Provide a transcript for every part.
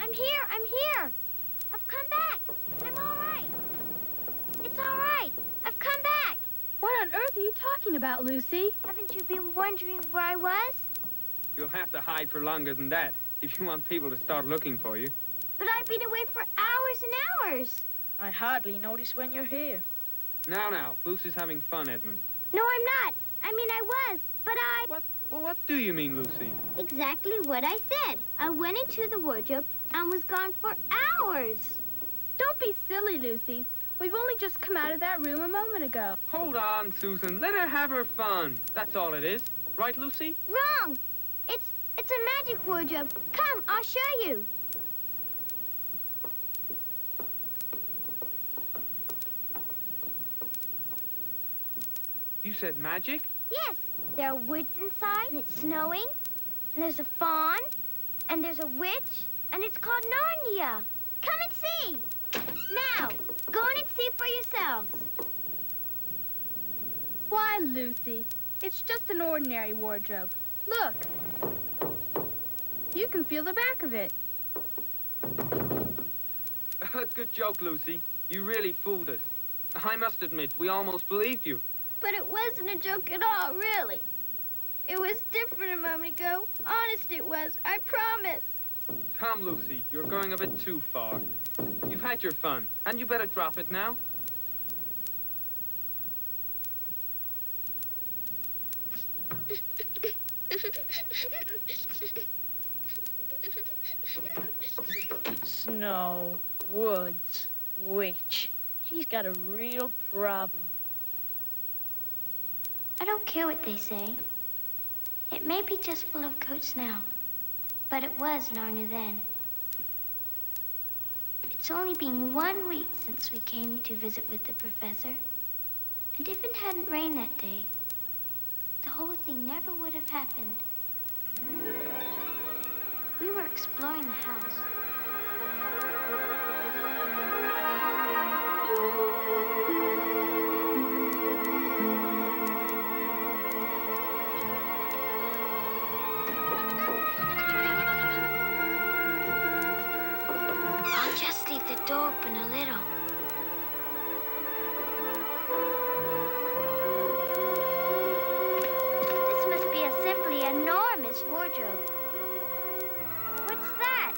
I'm here. I've come back. I'm all right. It's all right. I've come back. What on earth are you talking about, Lucy? Haven't you been wondering where I was? You'll have to hide for longer than that if you want people to start looking for you. But I've been away for hours and hours. I hardly notice when you're here. Now, Lucy's having fun, Edmund. No, I'm not. I mean, I was, but I... What? Well, what do you mean, Lucy? Exactly what I said. I went into the wardrobe and was gone for hours. Don't be silly, Lucy. We've only just come out of that room a moment ago. Hold on, Susan. Let her have her fun. That's all it is. Right, Lucy? Wrong. It's a magic wardrobe. Come, I'll show you. You said magic? Yes. There are woods inside, and it's snowing, and there's a fawn, and there's a witch, and it's called Narnia. Come and see. Now, go in and see for yourselves. Why, Lucy? It's just an ordinary wardrobe. Look. You can feel the back of it. Good joke, Lucy. You really fooled us. I must admit, we almost believed you. But it wasn't a joke at all, really. It was different a moment ago. Honest it was, I promise. Come, Lucy, you're going a bit too far. You've had your fun, and you better drop it now. Snow, woods, witch. She's got a real problem. I don't care what they say. It may be just full of coats now, but it was Narnia then. It's only been 1 week since we came to visit with the professor. And if it hadn't rained that day, the whole thing never would have happened. We were exploring the house. I'll just leave the door open a little. This must be a simply enormous wardrobe. What's that?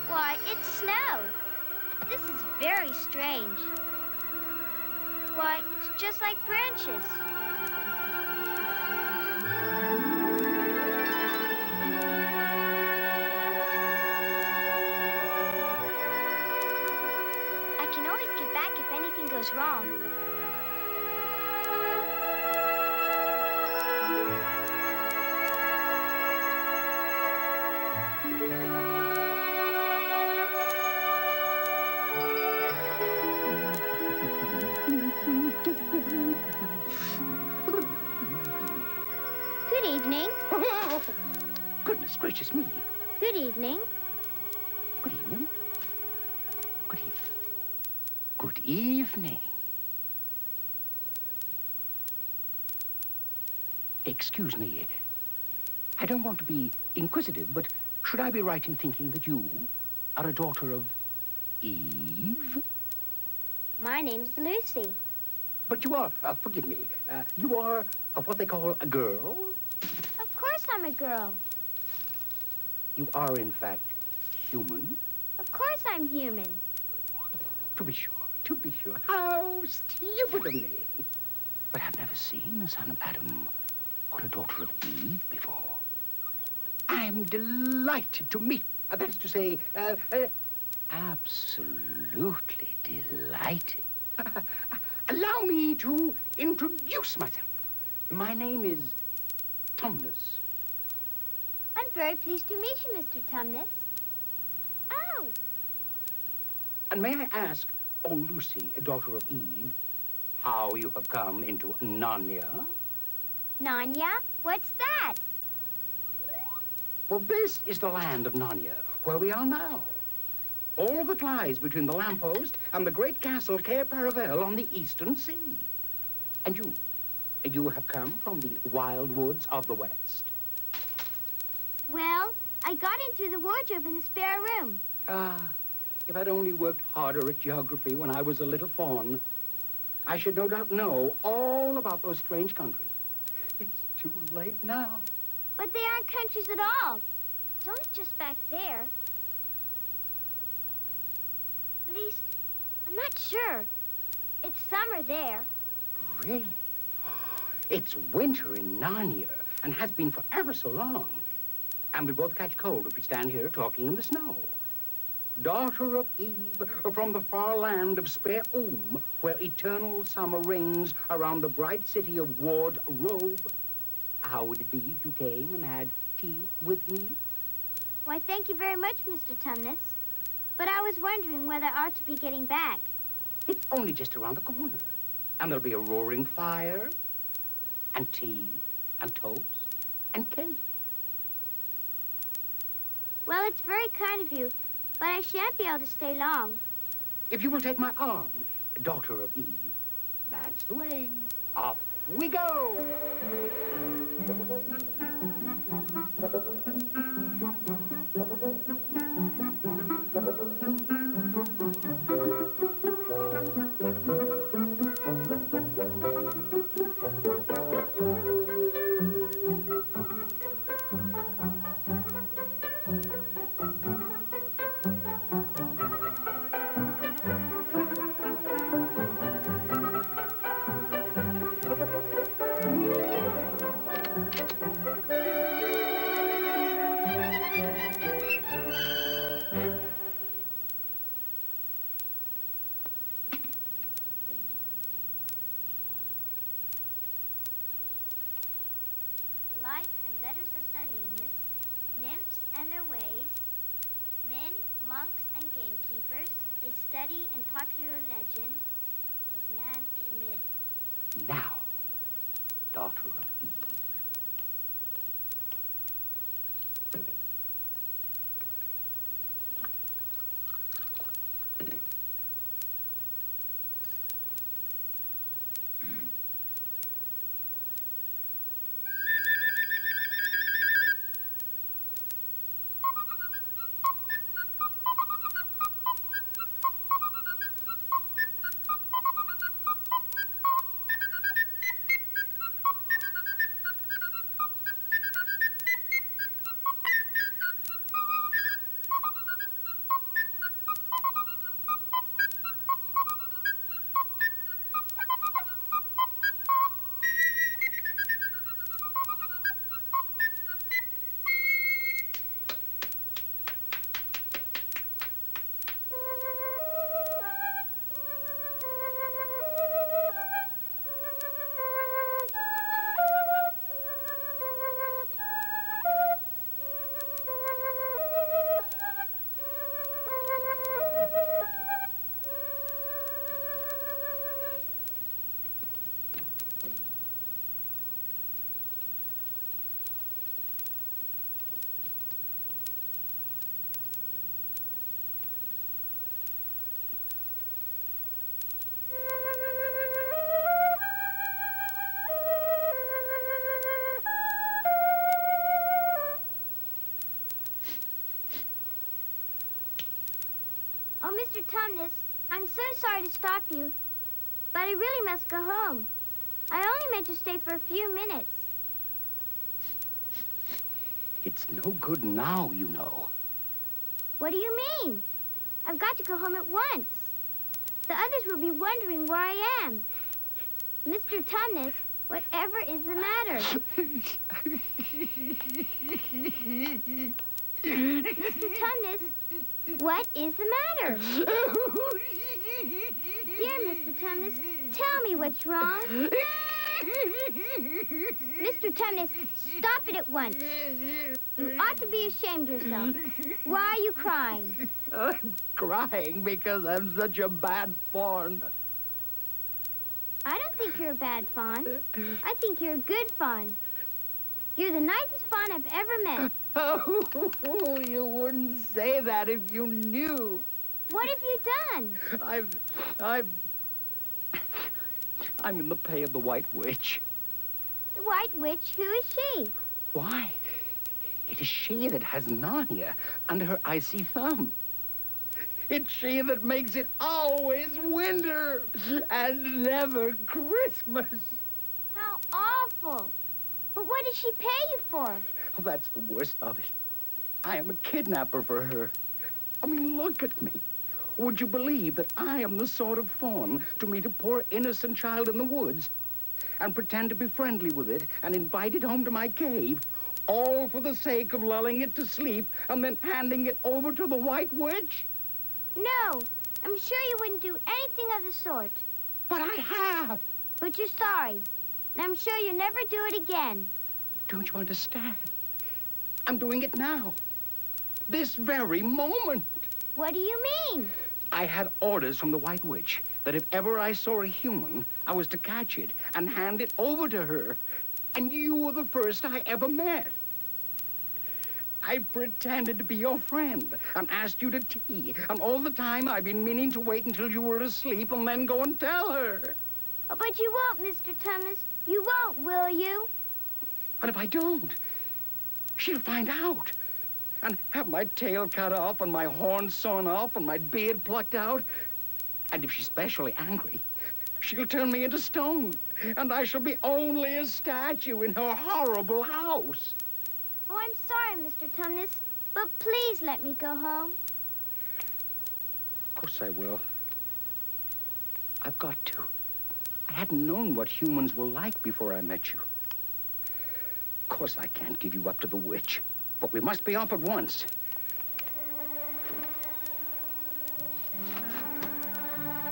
Why, it's snow. This is very strange. Why, it's just like branches. I can always get back if anything goes wrong. Good evening. Goodness gracious me. Good evening. Good evening. Good evening. Good evening. Excuse me. I don't want to be inquisitive, but should I be right in thinking that you are a daughter of Eve? My name's Lucy. But you are, forgive me, you are what they call a girl? Of course I'm a girl. You are, in fact, human? Of course I'm human. To be sure, to be sure. How stupid of me. But I've never seen a son of Adam or a daughter of Eve before. I'm delighted to meet, that's to say, absolutely delighted. Allow me to introduce myself. My name is Tumnus. I'm very pleased to meet you, Mr. Tumnus. Oh. And may I ask, oh, Lucy, daughter of Eve, how you have come into Narnia? Narnia? What's that? Well, this is the land of Narnia, where we are now. All that lies between the lamppost and the great castle Cair Paravel on the eastern sea. And you have come from the wild woods of the west. Well, I got in through the wardrobe in the spare room. Ah, if I'd only worked harder at geography when I was a little fawn, I should no doubt know all about those strange countries. It's too late now. But they aren't countries at all. It's only just back there. At least, I'm not sure. It's summer there. Really? It's winter in Narnia, and has been for ever so long. And we'll both catch cold if we stand here talking in the snow. Daughter of Eve, from the far land of Spare where eternal summer reigns around the bright city of Ward Robe. How would it be if you came and had tea with me? Why, thank you very much, Mr. Tumnus. But I was wondering whether I ought to be getting back. It's only just around the corner. And there'll be a roaring fire, and tea, and toast, and cake. Well, it's very kind of you, but I shan't be able to stay long. If you will take my arm, daughter of Eve, that's the way. Off we go. Life and Letters of Silenus, Nymphs and Their Ways, Men, Monks, and Gamekeepers, A Study in Popular Legend, Is Man a Myth? Now, daughter of Eve. Oh, Mr. Tumnus, I'm so sorry to stop you, but I really must go home. I only meant to stay for a few minutes. It's no good now, you know. What do you mean? I've got to go home at once. The others will be wondering where I am. Mr. Tumnus, whatever is the matter? Mr. Tumnus, what is the matter? Dear Mr. Tumnus, tell me what's wrong. Mr. Tumnus, stop it at once. You ought to be ashamed of yourself. Why are you crying? I'm crying because I'm such a bad fawn. I don't think you're a bad fawn. I think you're a good fawn. You're the nicest fawn I've ever met. Oh, you wouldn't say that if you knew. What have you done? I'm in the pay of the White Witch. The White Witch, who is she? Why? It is she that has Narnia under her icy thumb. It's she that makes it always winter and never Christmas. How awful. But what did she pay you for? Oh, that's the worst of it. I am a kidnapper for her. I mean, look at me. Would you believe that I am the sort of fawn to meet a poor innocent child in the woods and pretend to be friendly with it and invite it home to my cave, all for the sake of lulling it to sleep and then handing it over to the White Witch? No, I'm sure you wouldn't do anything of the sort. But I have. But you're sorry, and I'm sure you'll never do it again. Don't you understand? I'm doing it now. This very moment. What do you mean? I had orders from the White Witch that if ever I saw a human, I was to catch it and hand it over to her. And you were the first I ever met. I pretended to be your friend and asked you to tea. And all the time I've been meaning to wait until you were asleep and then go and tell her. Oh, but you won't, Mr. Tumnus. You won't, will you? And if I don't, she'll find out and have my tail cut off and my horns sawn off and my beard plucked out. And if she's especially angry, she'll turn me into stone, and I shall be only a statue in her horrible house. Oh, I'm sorry, Mr. Tumnus, but please let me go home. Of course I will. I've got to. I hadn't known what humans were like before I met you. Of course I can't give you up to the witch, but we must be off at once.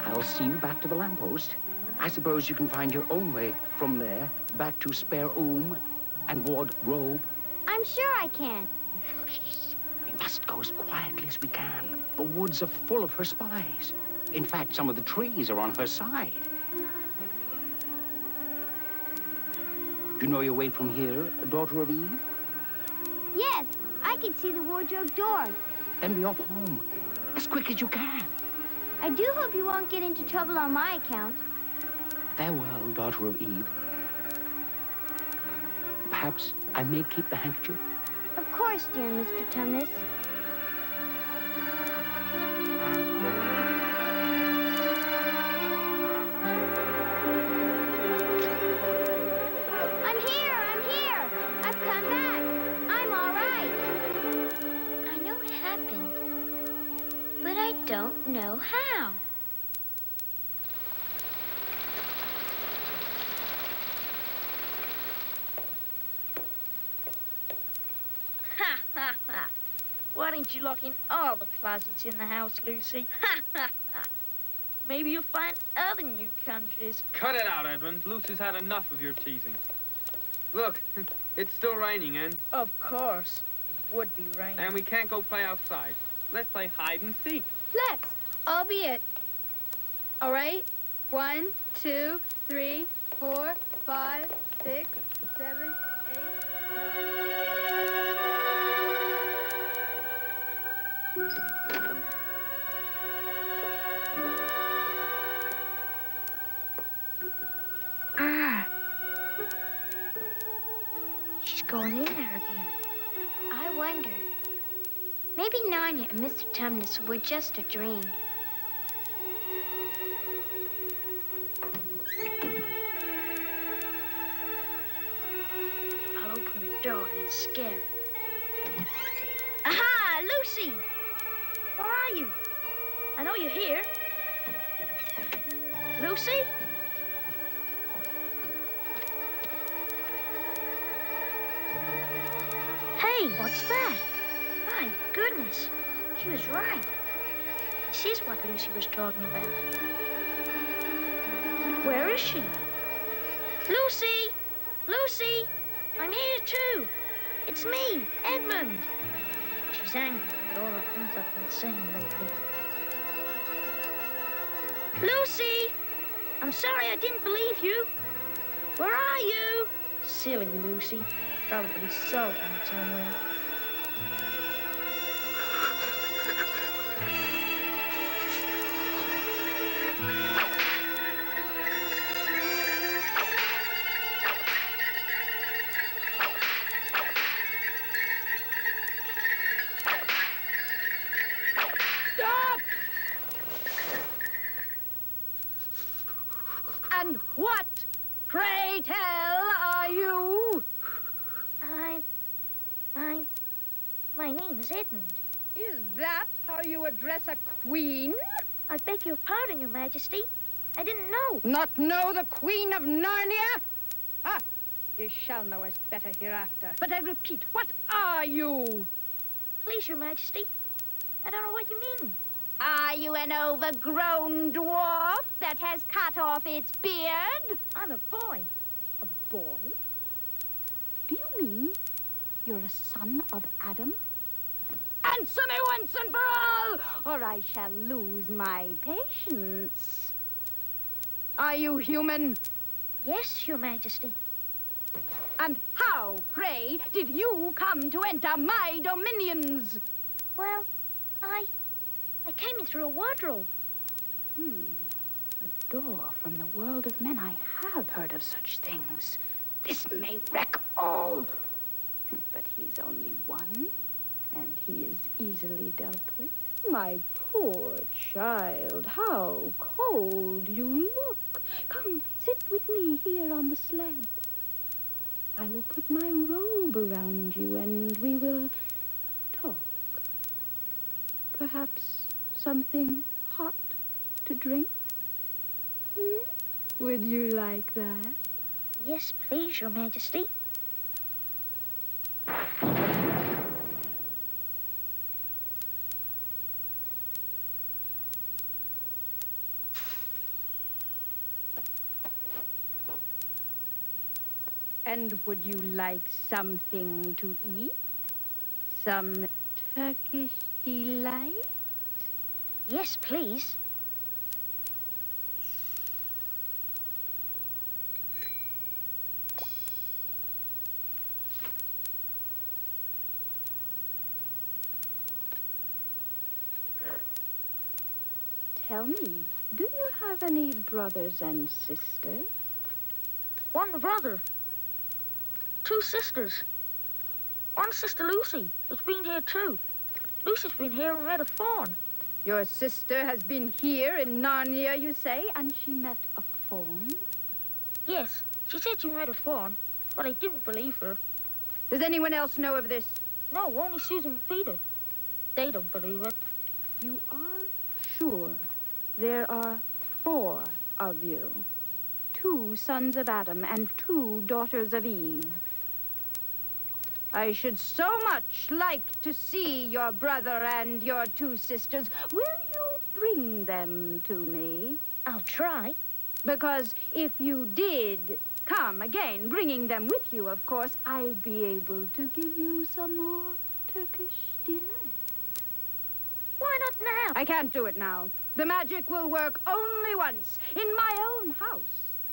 I'll see you back to the lamppost. I suppose you can find your own way from there back to Spare and Ward Robe. I'm sure I can. Shh. We must go as quietly as we can. The woods are full of her spies. In fact, some of the trees are on her side. Do you know your way from here, Daughter of Eve? Yes, I can see the wardrobe door. Then be off home as quick as you can. I do hope you won't get into trouble on my account. Farewell, Daughter of Eve. Perhaps I may keep the handkerchief? Of course, dear Mr. Tumnus. I'm here. I've come back. I'm all right. I know it happened, but I don't know how. Ha, ha, ha. Why didn't you lock in all the closets in the house, Lucy? Ha, ha, ha. Maybe you'll find other new countries. Cut it out, Edmund. Lucy's had enough of your teasing. Look, it's still raining, and Of course. It would be raining. we can't go play outside. Let's play hide and seek. Let's. I'll be it. All right? 1, 2, 3, 4, 5, 6, 7, 8. Ah. She's going in there again. I wonder. Maybe Narnia and Mr. Tumnus were just a dream. I'll open the door and scare her. Aha! Lucy! Where are you? I know you're here. Lucy? Hey, what's that? My goodness, she was right. This is what Lucy was talking about. But where is she? Lucy! Lucy! I'm here too. It's me, Edmund. She's angry that all her friends have been saying lately. Lucy! I'm sorry I didn't believe you. Where are you? Silly Lucy. Probably sulking somewhere. pray tell, are you? My name is Edmund. Is that how you address a queen? I beg your pardon, Your Majesty. I didn't know. Not know the Queen of Narnia? Ah, you shall know us better hereafter. But I repeat, what are you? Please, Your Majesty. I don't know what you mean. Are you an overgrown dwarf that has cut off its beard? I'm a boy. A boy? Do you mean you're a son of Adam? Answer me once and for all, or I shall lose my patience. Are you human? Yes, Your Majesty. And how, pray, did you come to enter my dominions? Well, I came in through a wardrobe. A door from the world of men. I have heard of such things. This may wreck all. But he's only one, and he is easily dealt with. My poor child, how cold you look. Come, sit with me here on the sled. I will put my robe around you, and we will talk. Perhaps something hot to drink? Would you like that? Yes, please, Your Majesty. And would you like something to eat? Some Turkish delight? Yes, please. Tell me, do you have any brothers and sisters? One brother. 2 sisters. One sister, Lucy, has been here too. Lucy's been here and read a fawn. Your sister has been here in Narnia, you say, and she met a fawn? Yes, she said she read a fawn, but I didn't believe her. Does anyone else know of this? No, only Susan and Peter. They don't believe it. You are sure there are 4 of you? 2 sons of Adam and 2 daughters of Eve. I should so much like to see your brother and your 2 sisters. Will you bring them to me? I'll try. Because if you did come again, bringing them with you, of course, I'd be able to give you some more Turkish delight. Why not now? I can't do it now. The magic will work only once, in my own house.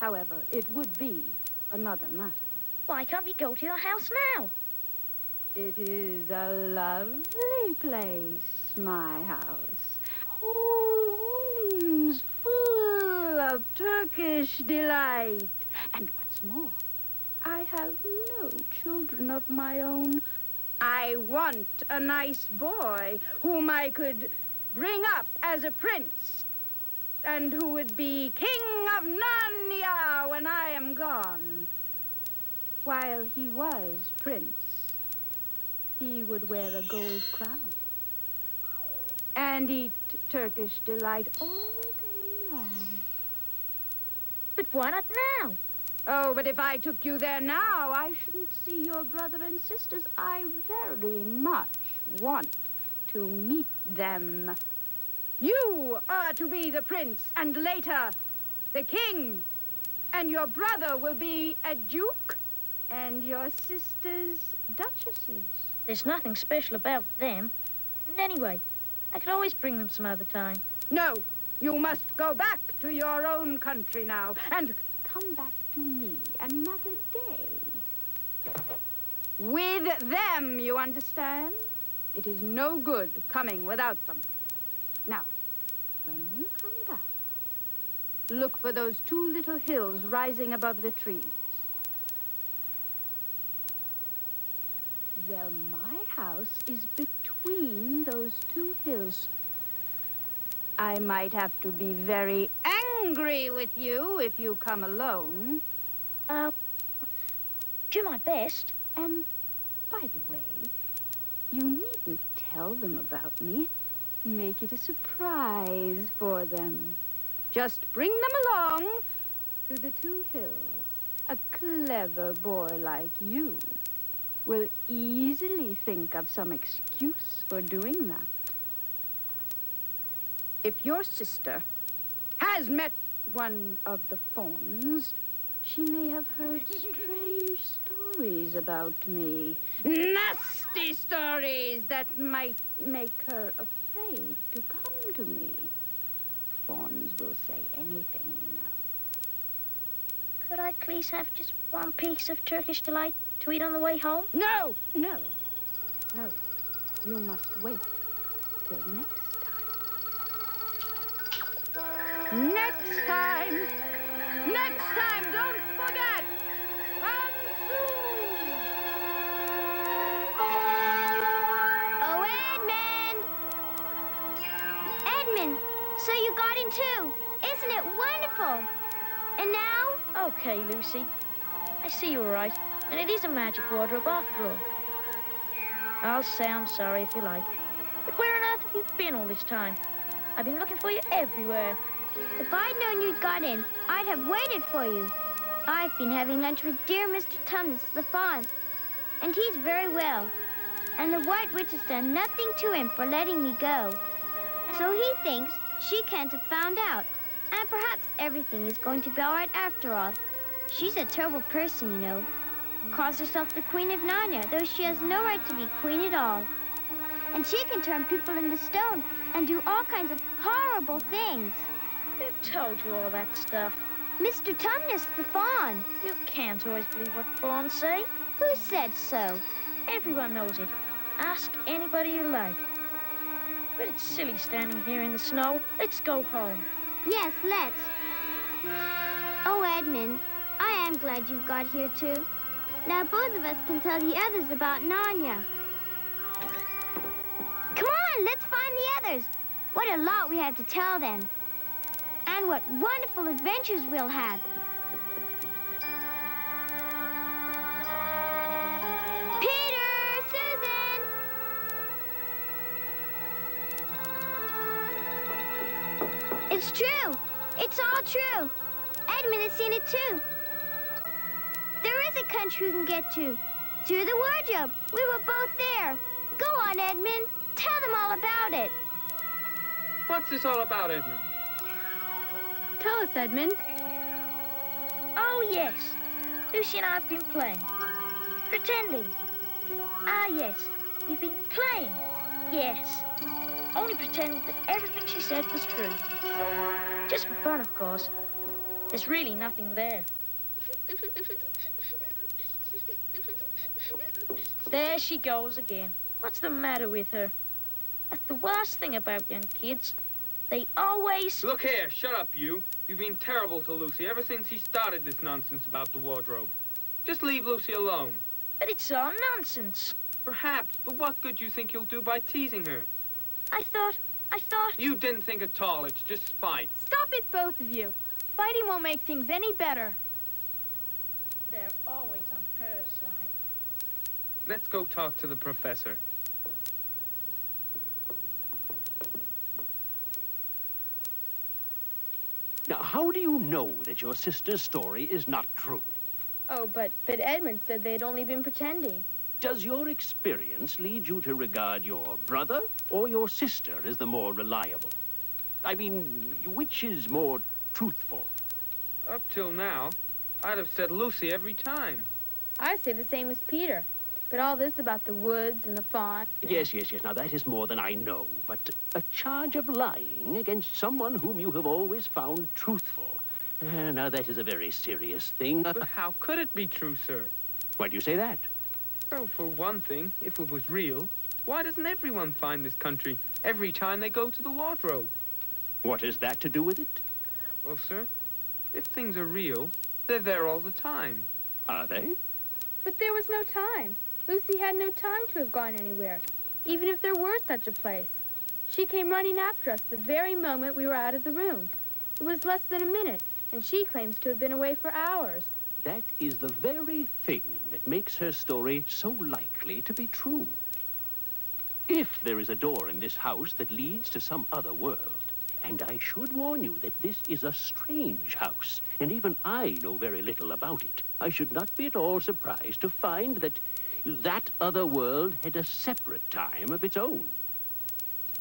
However, it would be another matter. Why can't we go to your house now? It is a lovely place, my house. Whole rooms full of Turkish delight. And what's more, I have no children of my own. I want a nice boy whom I could bring up as a prince and who would be king of Narnia when I am gone. While he was prince, he would wear a gold crown and eat Turkish delight all day long. But why not now? Oh, but if I took you there now, I shouldn't see your brother and sisters. I very much want to meet them. You are to be the prince, and later, the king. And your brother will be a duke, and your sisters, duchesses. There's nothing special about them. And anyway, I could always bring them some other time. No, you must go back to your own country now, and come back to me another day. With them, you understand? It is no good coming without them. Now, when you come back, look for those 2 little hills rising above the trees. Well, my house is between those 2 hills. I might have to be very angry with you if you come alone. do my best. And, by the way, you needn't tell them about me. Make it a surprise for them. Just bring them along to the Two Hills. A clever boy like you will easily think of some excuse for doing that. If your sister has met one of the fawns, she may have heard strange stories about me. Nasty stories that might make her afraid to come to me. Fawns will say anything, you know. Could I please have just one piece of Turkish delight to eat on the way home? No, no, no. You must wait till next time. Next time! Next time, don't forget! Come soon! Oh, Edmund! Edmund, so you got in too. Isn't it wonderful? And now? Okay, Lucy. I see you're right. And it is a magic wardrobe after all. I'll say I'm sorry if you like. But where on earth have you been all this time? I've been looking for you everywhere. If I'd known you'd got in, I'd have waited for you. I've been having lunch with dear Mr. Tumnus, the fawn, and he's very well. And the White Witch has done nothing to him for letting me go. So he thinks she can't have found out, and perhaps everything is going to be all right after all. She's a terrible person, you know. Calls herself the Queen of Narnia, though she has no right to be queen at all. And she can turn people into stone and do all kinds of horrible things. Who told you all that stuff? Mr. Tumnus, the fawn. You can't always believe what fawns say. Who said so? Everyone knows it. Ask anybody you like. But it's silly standing here in the snow. Let's go home. Yes, let's. Oh, Edmund, I am glad you've got here, too. Now both of us can tell the others about Narnia. Come on, let's find the others. What a lot we have to tell them. And what wonderful adventures we'll have. Peter! Susan! It's true. It's all true. Edmund has seen it too. There is a country we can get to. Through the wardrobe. We were both there. Go on, Edmund. Tell them all about it. What's this all about, Edmund? Tell us, Edmund. Oh, yes. Lucy and I have been playing. Pretending. Ah, yes. We've been playing. Yes. Only pretending that everything she said was true. Just for fun, of course. There's really nothing there. There she goes again. What's the matter with her? That's the worst thing about young kids. They always... Look here, shut up, you. You've been terrible to Lucy ever since he started this nonsense about the wardrobe. Just leave Lucy alone. But it's all nonsense. Perhaps, but what good do you think you'll do by teasing her? I thought... You didn't think at all. It's just spite. Stop it, both of you. Fighting won't make things any better. They're always on her side. Let's go talk to the professor. Now, how do you know that your sister's story is not true? Oh, but Edmund said they'd only been pretending. Does your experience lead you to regard your brother or your sister as the more reliable? I mean, which is more truthful? Up till now, I'd have said Lucy every time. I say the same as Peter. But all this about the woods and the fawn... Yes. Now, that is more than I know. But a charge of lying against someone whom you have always found truthful. Now, that is a very serious thing. But how could it be true, sir? Why do you say that? Well, for one thing, if it was real, why doesn't everyone find this country every time they go to the wardrobe? What has that to do with it? Well, sir, if things are real, they're there all the time. Are they? But there was no time. Lucy had no time to have gone anywhere, even if there were such a place. She came running after us the very moment we were out of the room. It was less than a minute, and she claims to have been away for hours. That is the very thing that makes her story so likely to be true. If there is a door in this house that leads to some other world, and I should warn you that this is a strange house, and even I know very little about it, I should not be at all surprised to find that that other world had a separate time of its own.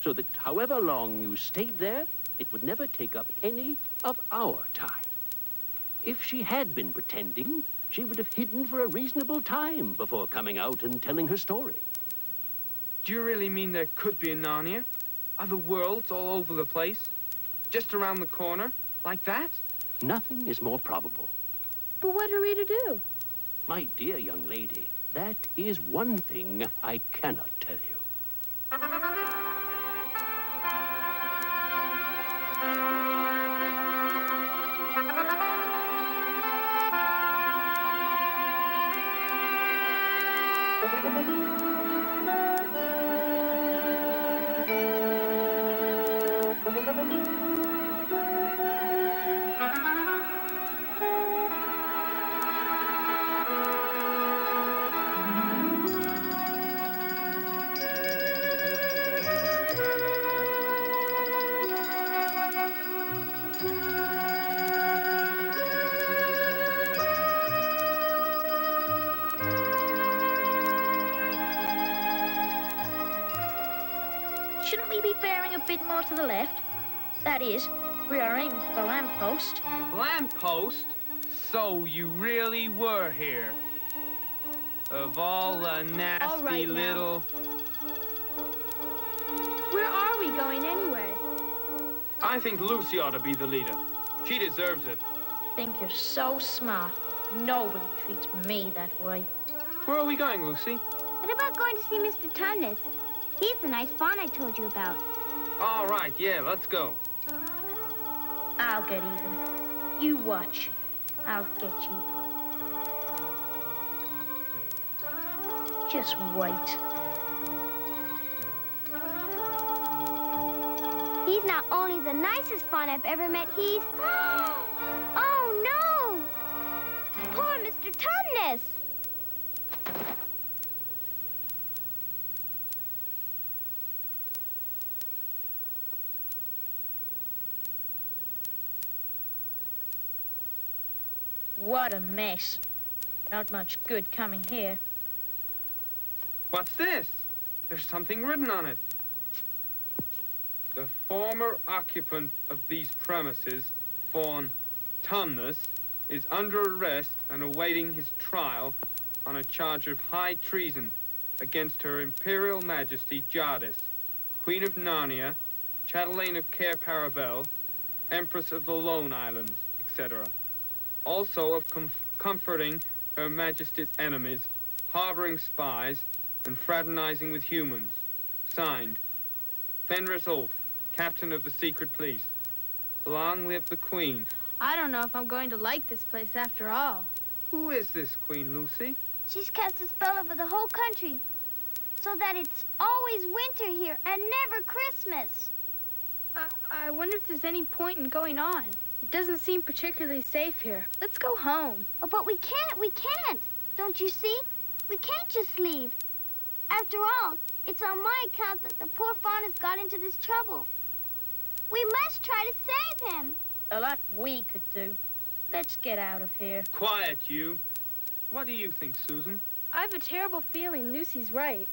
So that however long you stayed there, it would never take up any of our time. If she had been pretending, she would have hidden for a reasonable time before coming out and telling her story. Do you really mean there could be a Narnia? Other worlds all over the place? Just around the corner? Like that? Nothing is more probable. But what are we to do? My dear young lady, that is one thing I cannot tell you. Shouldn't we be bearing a bit more to the left? That is, we are aiming for the lamppost. Lamppost? So you really were here? Of all the nasty All right, now. little... Where are we going anyway? I think Lucy ought to be the leader. She deserves it. Think you're so smart. Nobody treats me that way. Where are we going, Lucy? What about going to see Mr. Tumnus? He's the nice fawn I told you about. All right, yeah, let's go. I'll get even. You watch. I'll get you. Just wait. He's not only the nicest fawn I've ever met, he's... Oh, no! Poor Mr. Tumnus! What a mess. Not much good coming here. What's this? There's something written on it. The former occupant of these premises, Fawn Tumnus, is under arrest and awaiting his trial on a charge of high treason against Her Imperial Majesty Jadis, Queen of Narnia, Chatelaine of Cair Paravel, Empress of the Lone Islands, etc. Also of comforting Her Majesty's enemies, harboring spies, and fraternizing with humans. Signed, Fenris Ulf, Captain of the Secret Police. Long live the Queen. I don't know if I'm going to like this place after all. Who is this Queen, Lucy? She's cast a spell over the whole country so that it's always winter here and never Christmas. I wonder if there's any point in going on. It doesn't seem particularly safe here. Let's go home. Oh, but we can't. Don't you see? We can't just leave. After all, it's on my account that the poor fawn has got into this trouble. We must try to save him. A lot we could do. Let's get out of here. Quiet, you. What do you think, Susan? I have a terrible feeling Lucy's right.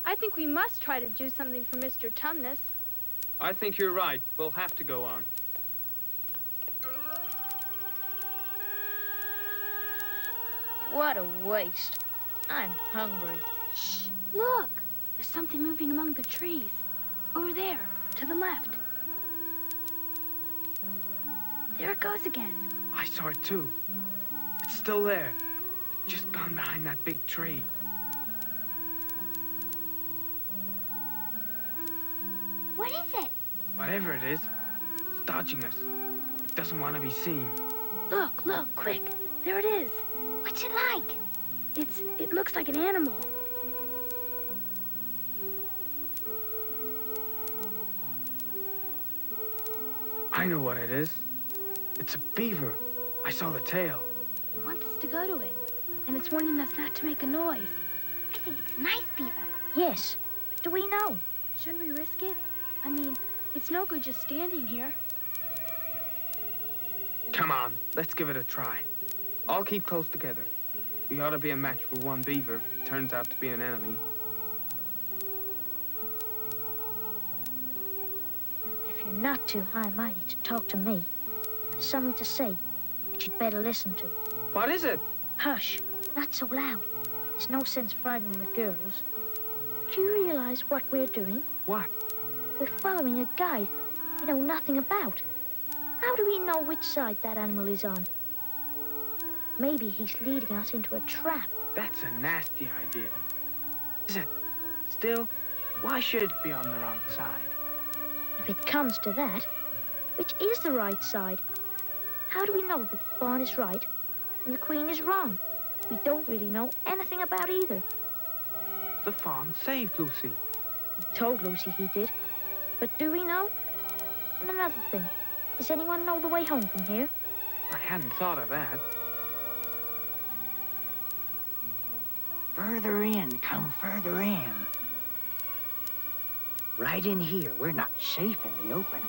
I think we must try to do something for Mr. Tumnus. I think you're right. We'll have to go on. What a waste. I'm hungry. Shh! Look! There's something moving among the trees. Over there, to the left. There it goes again. I saw it too. It's still there. Just gone behind that big tree. What is it? Whatever it is, it's dodging us. It doesn't want to be seen. Look, quick. There it is. What's it like? It looks like an animal. I know what it is. It's a beaver. I saw the tail. It wants us to go to it, and it's warning us not to make a noise. I think it's nice, Beaver. Yes, but do we know? Shouldn't we risk it? I mean, it's no good just standing here. Come on, let's give it a try. All keep close together. We ought to be a match for one beaver if it turns out to be an enemy. If you're not too high-mighty to talk to me, there's something to say that you'd better listen to. What is it? Hush, not so loud. There's no sense frightening the girls. Do you realize what we're doing? What? We're following a guide we know nothing about. How do we know which side that animal is on? Maybe he's leading us into a trap. That's a nasty idea. Is it? Still, why should it be on the wrong side? If it comes to that, which is the right side? How do we know that the fawn is right and the queen is wrong? We don't really know anything about either. The fawn saved Lucy. He told Lucy he did. But do we know? And another thing, does anyone know the way home from here? I hadn't thought of that. Further in, come further in. Right in here, we're not safe in the open.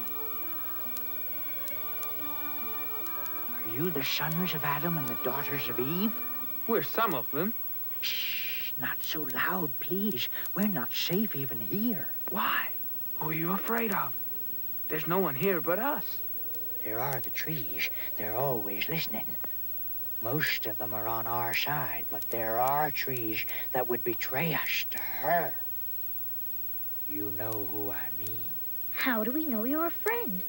Are you the sons of Adam and the daughters of Eve? We're some of them. Shh, not so loud, please. We're not safe even here. Why? Who are you afraid of? There's no one here but us. There are the trees. They're always listening. Most of them are on our side, but there are trees that would betray us to her. You know who I mean. How do we know you're a friend?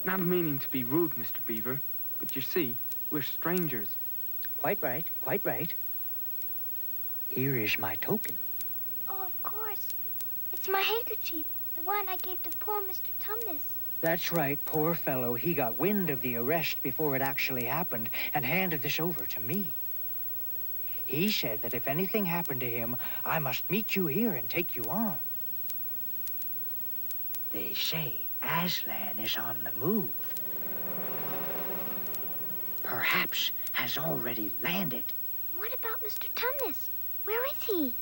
Not meaning to be rude, Mr. Beaver, but you see, we're strangers. Quite right, quite right. Here is my token. Oh, of course. It's my handkerchief, the one I gave to poor Mr. Tumnus. That's right, poor fellow. He got wind of the arrest before it actually happened and handed this over to me. He said that if anything happened to him, I must meet you here and take you on. They say Aslan is on the move. Perhaps has already landed. What about Mr. Tumnus? Where is he?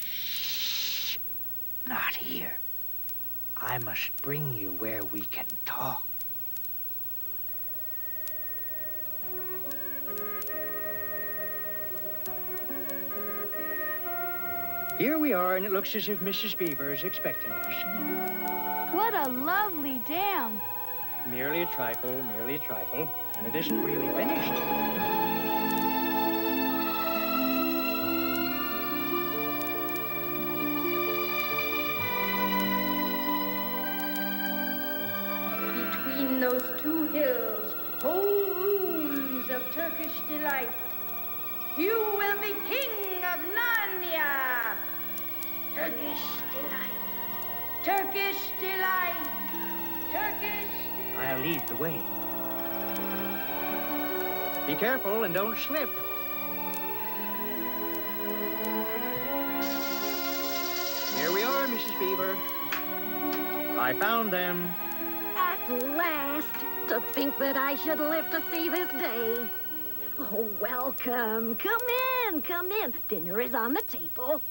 Shh. Not here. I must bring you where we can talk. Here we are, and it looks as if Mrs. Beaver is expecting us. What a lovely dam. Merely a trifle, and it isn't really finished. Between those two hills, whole rooms of Turkish delight. You will be king of Narnia. Turkish delight. Turkish delight. Turkish. I'll lead the way. Be careful and don't slip. Here we are, Mrs. Beaver. I found them. At last, to think that I should live to see this day. Oh, welcome. Come in. Dinner is on the table.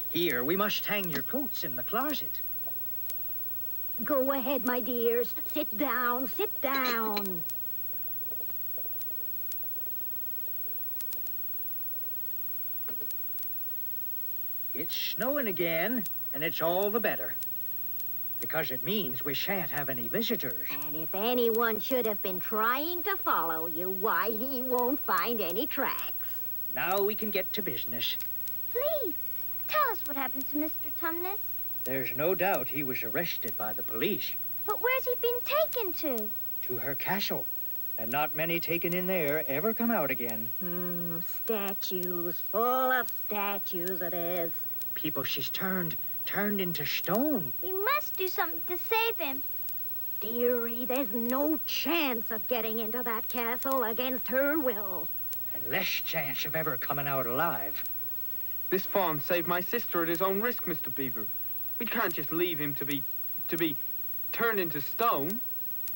Here, we must hang your coats in the closet. Go ahead, my dears. Sit down. It's snowing again, and it's all the better. Because it means we shan't have any visitors. And if anyone should have been trying to follow you, why, he won't find any tracks. Now we can get to business. Please, tell us what happened to Mr. Tumnus. There's no doubt he was arrested by the police. But where's he been taken to? To her castle. And not many taken in there ever come out again. Statues, full of statues it is. People she's turned into stone. We must do something to save him. Dearie, there's no chance of getting into that castle against her will. And less chance of ever coming out alive. This fawn saved my sister at his own risk, Mr. Beaver. We can't just leave him to be turned into stone.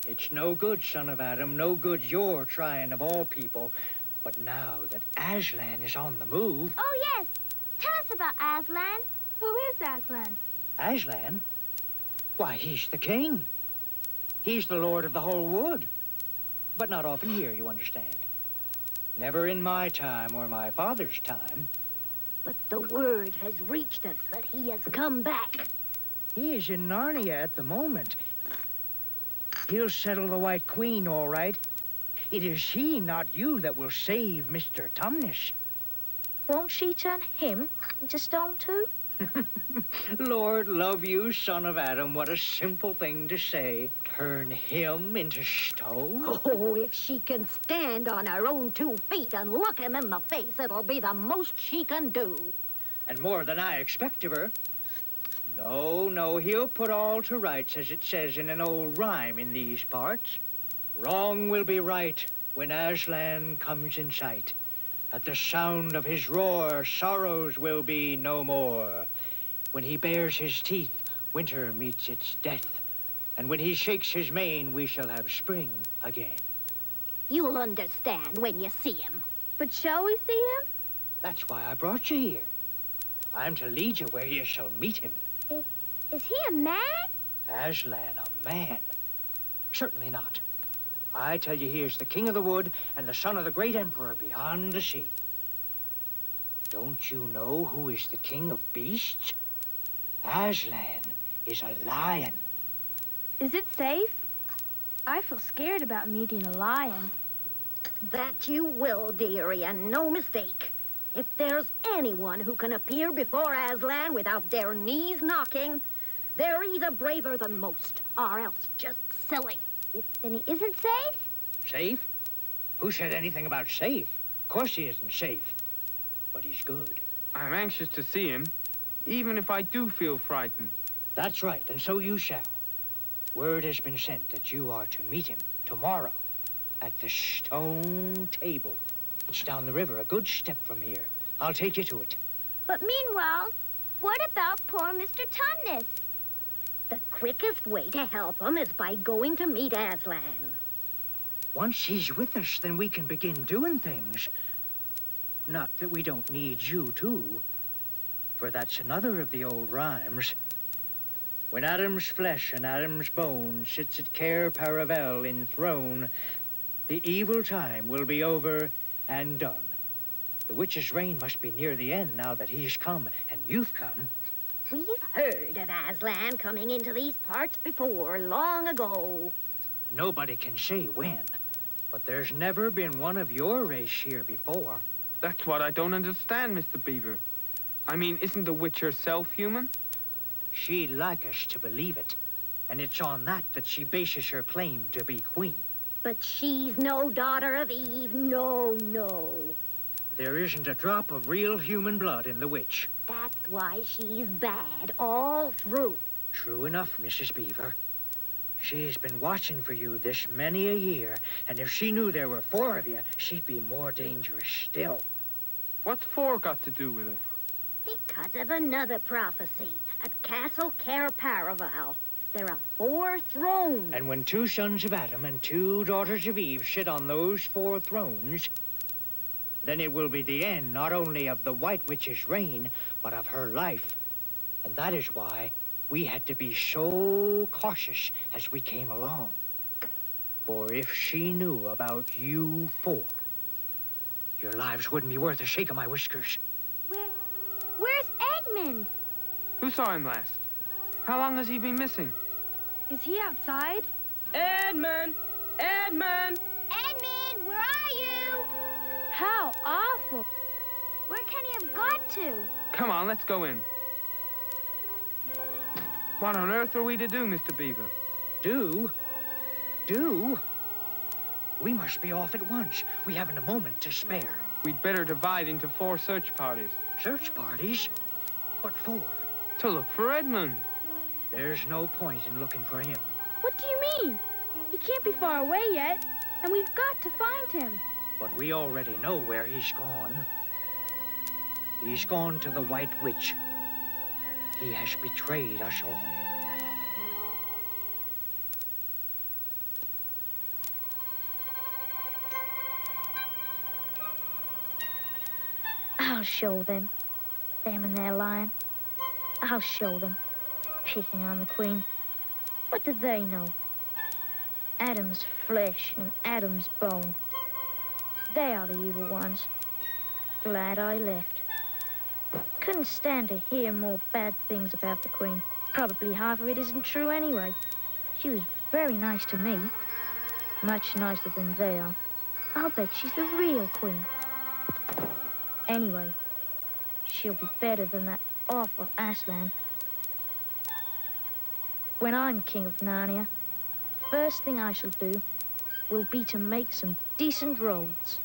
It's no good, son of Adam, no good you're trying of all people But now that Aslan is on the move... Oh, yes. Tell us about Aslan. Who is Aslan? Aslan? Why, he's the king. He's the lord of the whole wood. But not often here, you understand. Never in my time or my father's time. But the word has reached us that he has come back. He is in Narnia at the moment. He'll settle the White Queen, all right. It is he, not you, that will save Mr. Tumnus. Won't she turn him into stone too? Lord love you, son of Adam, what a simple thing to say. Turn him into stone? Oh, if she can stand on her own 2 feet and look him in the face, it'll be the most she can do. And more than I expect of her. No, no, he'll put all to rights, as it says in an old rhyme in these parts. Wrong will be right when Aslan comes in sight. At the sound of his roar, sorrows will be no more. When he bares his teeth, winter meets its death. And when he shakes his mane, we shall have spring again. You'll understand when you see him. But shall we see him? That's why I brought you here. I'm to lead you where you shall meet him. Is he a man? Aslan, a man? Certainly not. I tell you, he is the king of the wood and the son of the great emperor beyond the sea. Don't you know who is the king of beasts? Aslan is a lion. Is it safe? I feel scared about meeting a lion. That you will, dearie, and no mistake. If there's anyone who can appear before Aslan without their knees knocking, they're either braver than most, or else just silly. Then he isn't safe? Safe? Who said anything about safe? Of course he isn't safe. But he's good. I'm anxious to see him, even if I do feel frightened. That's right, and so you shall. Word has been sent that you are to meet him tomorrow at the stone table. It's down the river, a good step from here. I'll take you to it. But meanwhile, what about poor Mr. Tumnus? The quickest way to help him is by going to meet Aslan. Once he's with us, then we can begin doing things. Not that we don't need you, too. For that's another of the old rhymes. When Adam's flesh and Adam's bone sits at Cair Paravel enthroned, the evil time will be over and done. The witch's reign must be near the end now that he's come and you've come. We've heard of Aslan coming into these parts before, long ago. Nobody can say when, but there's never been one of your race here before. That's what I don't understand, Mr. Beaver. I mean, isn't the witch herself human? She'd like us to believe it, and it's on that she bases her claim to be queen. But she's no daughter of Eve, no, no. There isn't a drop of real human blood in the witch. That's why she's bad all through. True enough, Mrs. Beaver. She's been watching for you this many a year, and if she knew there were 4 of you, she'd be more dangerous still. What's 4 got to do with it? Because of another prophecy. At Castle Cair Paravel, there are 4 thrones. And when 2 sons of Adam and 2 daughters of Eve sit on those 4 thrones, then it will be the end not only of the White Witch's reign, but of her life. And that is why we had to be so cautious as we came along. For if she knew about you 4, your lives wouldn't be worth a shake of my whiskers. Where's Edmund? Who saw him last? How long has he been missing? Is he outside? Edmund! Edmund! Edmund, where are you? How awful. Where can he have got to? Come on, let's go in. What on earth are we to do, Mr. Beaver? Do? Do? We must be off at once. We haven't a moment to spare. We'd better divide into 4 search parties. Search parties? What for? To look for Edmund. There's no point in looking for him. What do you mean? He can't be far away yet, and we've got to find him. But we already know where he's gone. He's gone to the White Witch. He has betrayed us all. I'll show them. Them and their lion. I'll show them. Picking on the Queen. What do they know? Adam's flesh and Adam's bone. They are the evil ones. Glad I left. Couldn't stand to hear more bad things about the Queen. Probably half of it isn't true anyway. She was very nice to me. Much nicer than they are. I'll bet she's the real Queen. Anyway, she'll be better than that awful Aslan. When I'm King of Narnia, first thing I shall do will be to make some decent roads.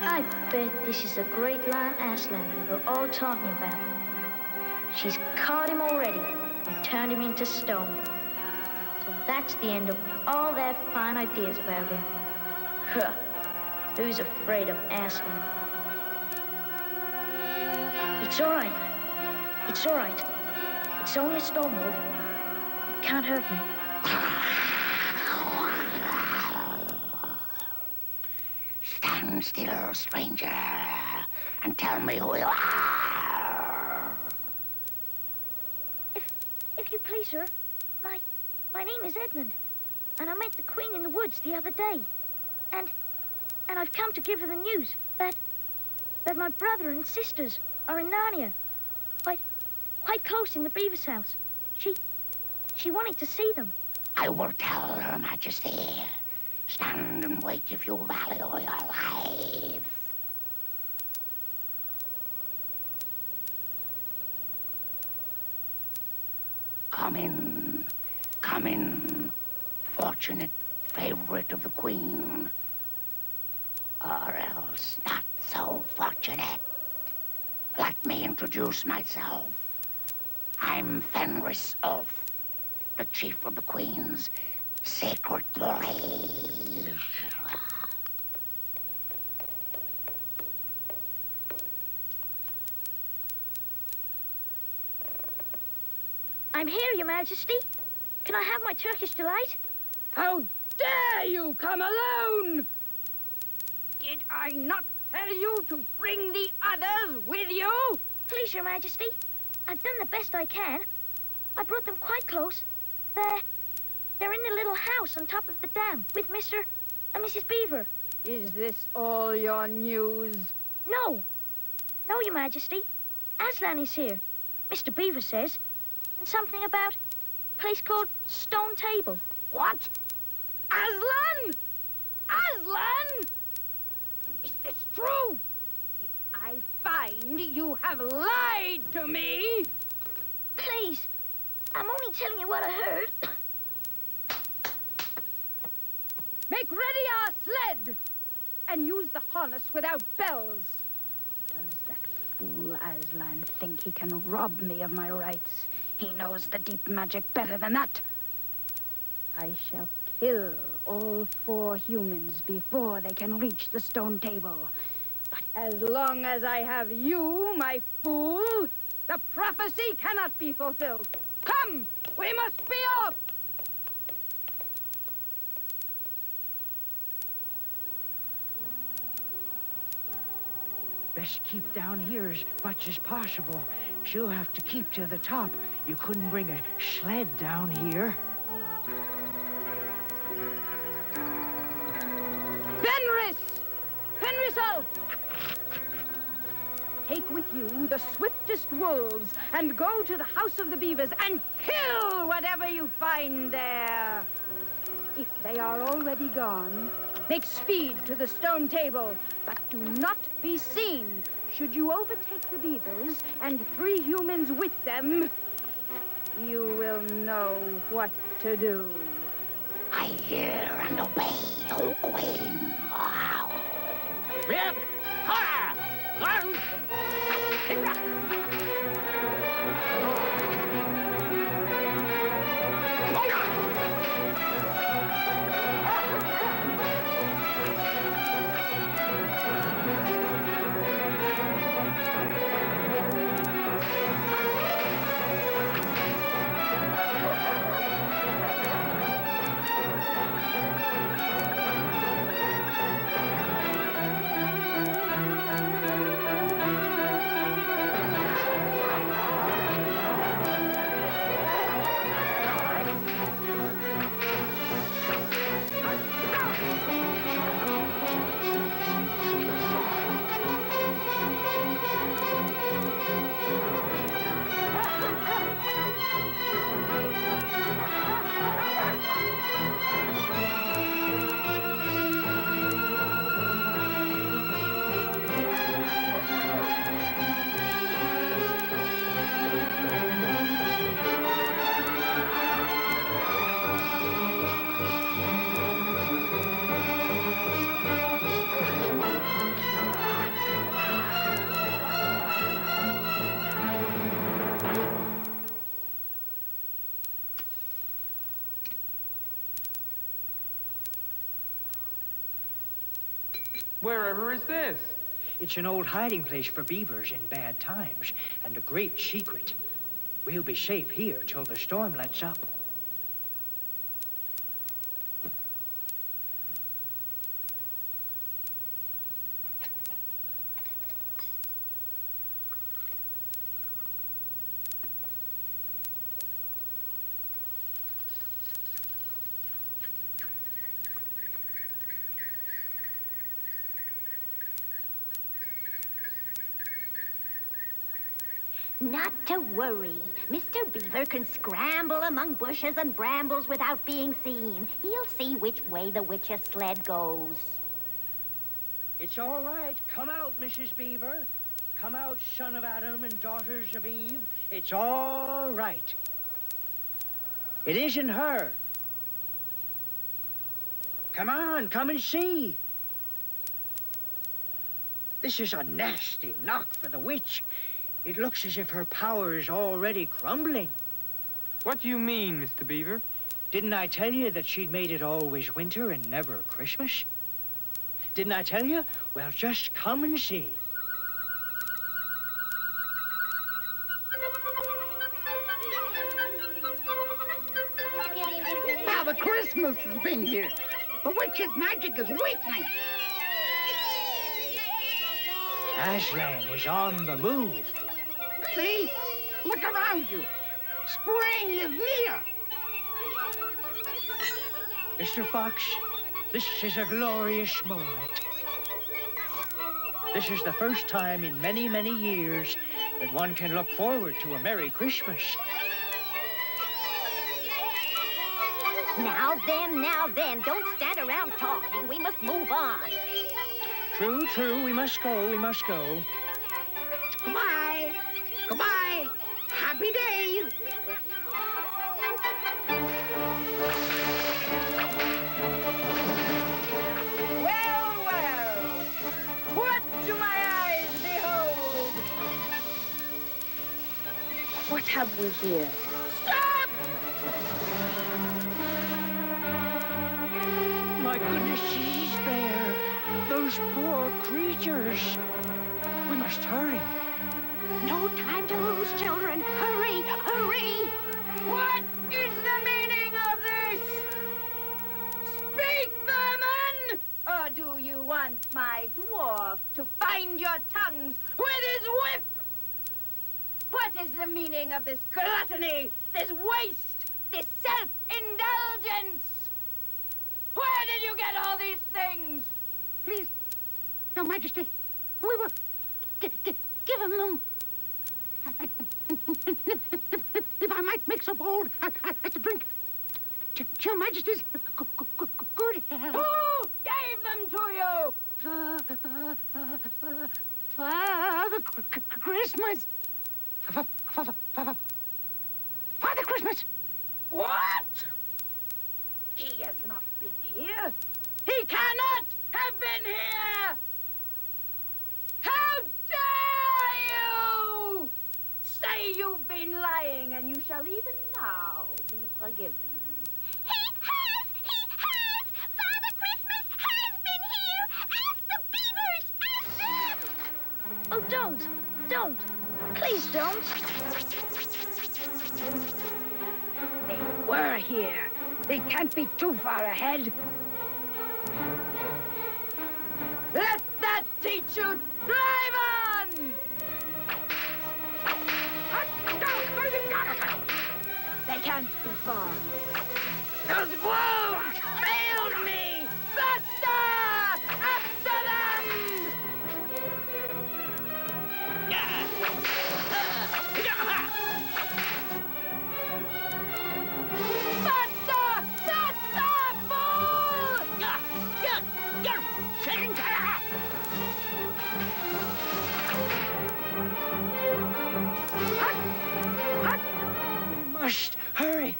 I bet this is the great lion Aslan we were all talking about. She's caught him already and turned him into stone. So that's the end of all their fine ideas about him. Huh. Who's afraid of Aslan? It's all right. It's all right. It's only a stone wolf. It can't hurt me. Stand still, stranger, and tell me who you are. If you please, sir, my name is Edmund, and I met the Queen in the woods the other day, and I've come to give her the news that my brother and sisters are in Narnia, quite close in the Beaver's house. She wanted to see them. I will tell Her Majesty. Stand and wait if you value your life. Come in, fortunate favorite of the Queen. Or else not so fortunate. Let me introduce myself. I'm Fenris Ulf, the chief of the Queen's Sacred Liege. I'm here, Your Majesty. Can I have my Turkish delight? How dare you come alone? Did I not tell you to bring the others with you? Please, Your Majesty. I've done the best I can. I brought them quite close. They're in the little house on top of the dam with Mr. and Mrs. Beaver. Is this all your news? No. No, Your Majesty. Aslan is here, Mr. Beaver says. And something about a place called Stone Table. What? Aslan? Aslan? Is this true? If I find you have lied to me... Please, I'm only telling you what I heard. Make ready our sled and use the harness without bells. Does that fool Aslan think he can rob me of my rights? He knows the deep magic better than that. I shall kill all 4 humans before they can reach the Stone Table. But as long as I have you, my fool, the prophecy cannot be fulfilled. Come, we must be off. Best keep down here as much as possible. She'll have to keep to the top. You couldn't bring a sled down here. Fenris! Fenris Ulf! Take with you the swiftest wolves and go to the House of the Beavers and kill whatever you find there. If they are already gone, make speed to the stone table, but do not be seen. Should you overtake the beavers and 3 humans with them, you will know what to do. I hear and obey, O Queen. Wow. Rip! Ha! Run! Wherever is this? It's an old hiding place for beavers in bad times, and a great secret. We'll be safe here till the storm lets up. Not to worry. Mr. Beaver can scramble among bushes and brambles without being seen. He'll see which way the witch's sled goes. It's all right. Come out, Mrs. Beaver. Come out, son of Adam and daughters of Eve. It's all right. It isn't her. Come on, come and see. This is a nasty knock for the witch. It looks as if her power is already crumbling. What do you mean, Mr. Beaver? Didn't I tell you that she'd made it always winter and never Christmas? Didn't I tell you? Well, just come and see. Now the Christmas has been here. The witch's magic is weakening. Aslan is on the move. See? Look around you. Spring is near. Mr. Fox, this is a glorious moment. This is the first time in many, many years that one can look forward to a Merry Christmas. Now then, don't stand around talking. We must move on. True, true, we must go, we must go. Goodbye. Goodbye. Happy days. Well, well, what do my eyes behold? What have we here? Stop! My goodness, she's there. Those poor creatures. We must hurry. No time to lose, children. Hurry, hurry. What is the meaning of this? Speak, vermin! Or do you want my dwarf to find your tongues with his whip? What is the meaning of this gluttony, this waste, this self-indulgence? Where did you get all these things? Please, Your Majesty, we were given them. If I might make so bold as to drink Your Majesty's Who gave them to you? Father Christmas. Father Christmas. What? He has not been here. He cannot have been here. How dare you! Say you've been lying, and you shall even now be forgiven. He has! He has! Father Christmas has been here! Ask the beavers! Ask them! Oh, don't! Don't! Please don't! They were here. They can't be too far ahead. Let that teach you! Drive on! They can't be far. Those wolves failed me! Faster! After them! Faster! Faster, fool! We must hurry.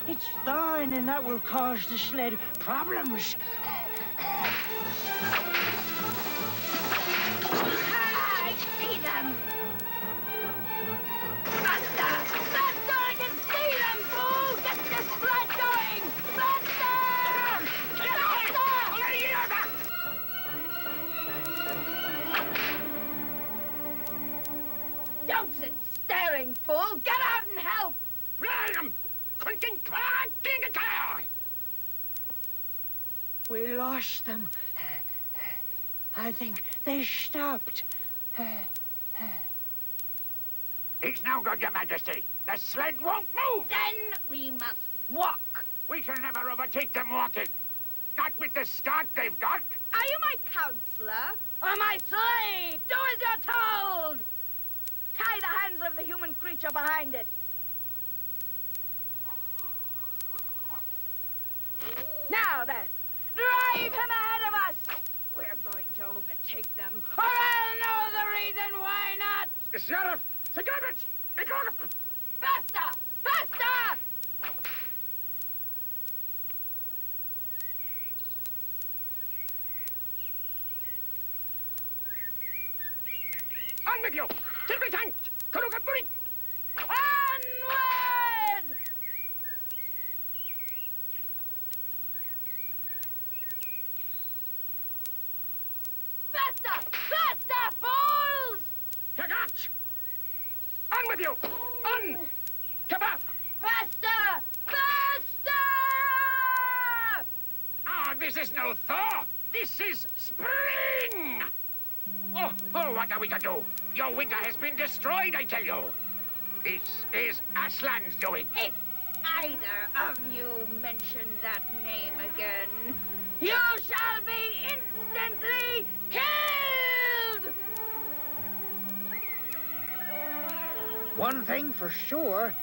It's thawing, and that will cause the sled problems. I see them! Faster! Faster! I can see them, fool! Get this sled going! Faster! Faster! Don't sit staring, fool! Get out and help! We lost them. I think they stopped. It's no good, Your Majesty. The sled won't move. Then we must walk. We shall never overtake them walking. Not with the start they've got. Are you my counselor or my slave? Do as you're told. Tie the hands of the human creature behind it. Now then, drive him ahead of us. We're going to overtake them, or I'll know the reason why not. Sheriff, Segabit, Faster! Faster! on with you. Tilbury, Kurugaburi. Onward! Faster! Faster, fools! Tagat! On with you. On. Kebab. Faster! Faster! Ah, this is no thaw. This is spring. Oh, what are we to do? Your winter has been destroyed, I tell you. This is Aslan's doing. If either of you mention that name again, you shall be instantly killed! One thing for sure,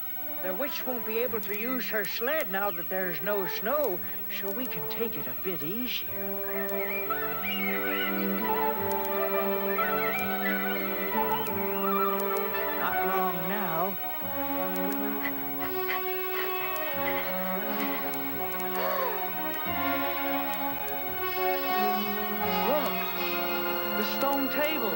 the witch won't be able to use her sled now that there's no snow, so we can take it a bit easier. Not long now. Look! The stone table!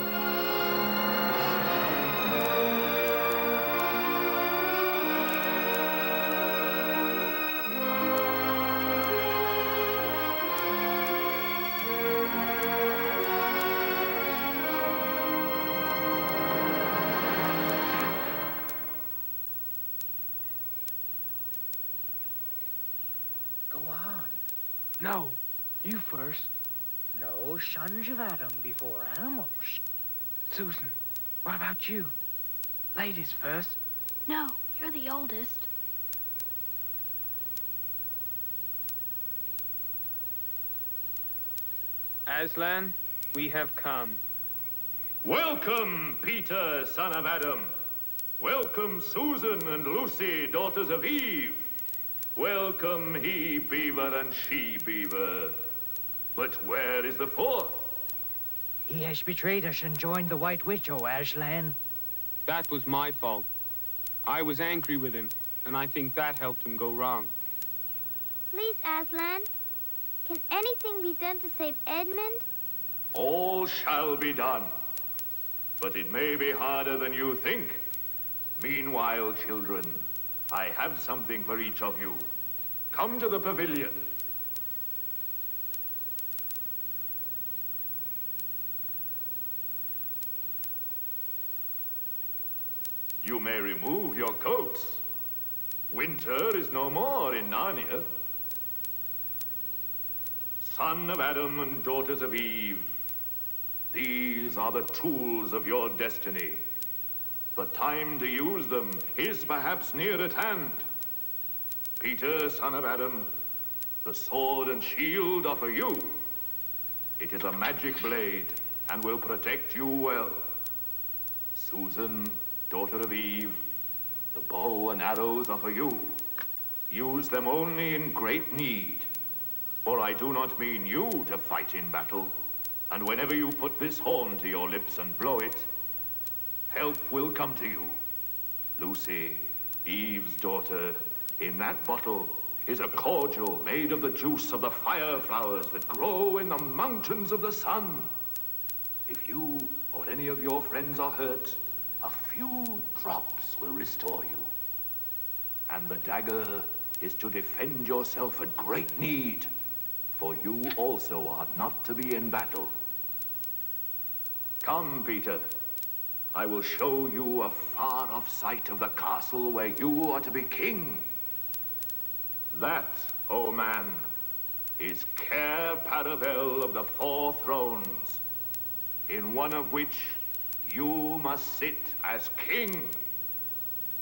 Go on. No, you first. No, sons of Adam before animals. Susan, what about you? Ladies first. No, you're the oldest. Aslan, we have come. Welcome, Peter, son of Adam. Welcome, Susan and Lucy, daughters of Eve. Welcome, he-beaver and she-beaver. But where is the fourth? He has betrayed us and joined the White Witch, O Aslan. That was my fault. I was angry with him, and I think that helped him go wrong. Please, Aslan, can anything be done to save Edmund? All shall be done. But it may be harder than you think. Meanwhile, children, I have something for each of you. Come to the pavilion. You may remove your coats. Winter is no more in Narnia. Son of Adam and daughters of Eve, these are the tools of your destiny. The time to use them is perhaps near at hand. Peter, son of Adam, the sword and shield are for you. It is a magic blade and will protect you well. Susan, daughter of Eve, the bow and arrows are for you. Use them only in great need. For I do not mean you to fight in battle. And whenever you put this horn to your lips and blow it, help will come to you. Lucy, Eve's daughter, in that bottle is a cordial made of the juice of the fire flowers that grow in the mountains of the sun. If you or any of your friends are hurt, a few drops will restore you. And the dagger is to defend yourself at great need, for you also are not to be in battle. Come, Peter. I will show you a far-off sight of the castle where you are to be king. That, oh man, is Cair Paravel of the Four Thrones, in one of which you must sit as king.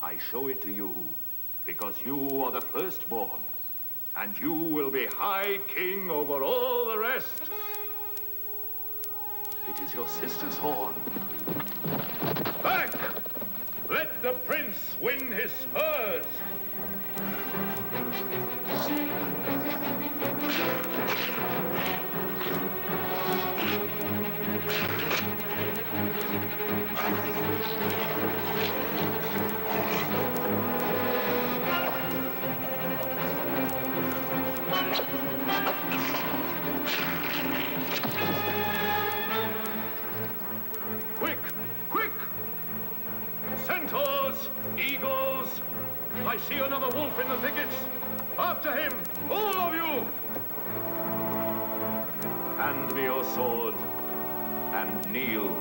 I show it to you because you are the firstborn, and you will be High King over all the rest. It is your sister's horn. Back! Let the prince win his spurs! Quick! Quick! Centaurs! Eagles! I see another wolf in the thickets! After him! All of you! Hand me your sword, and kneel,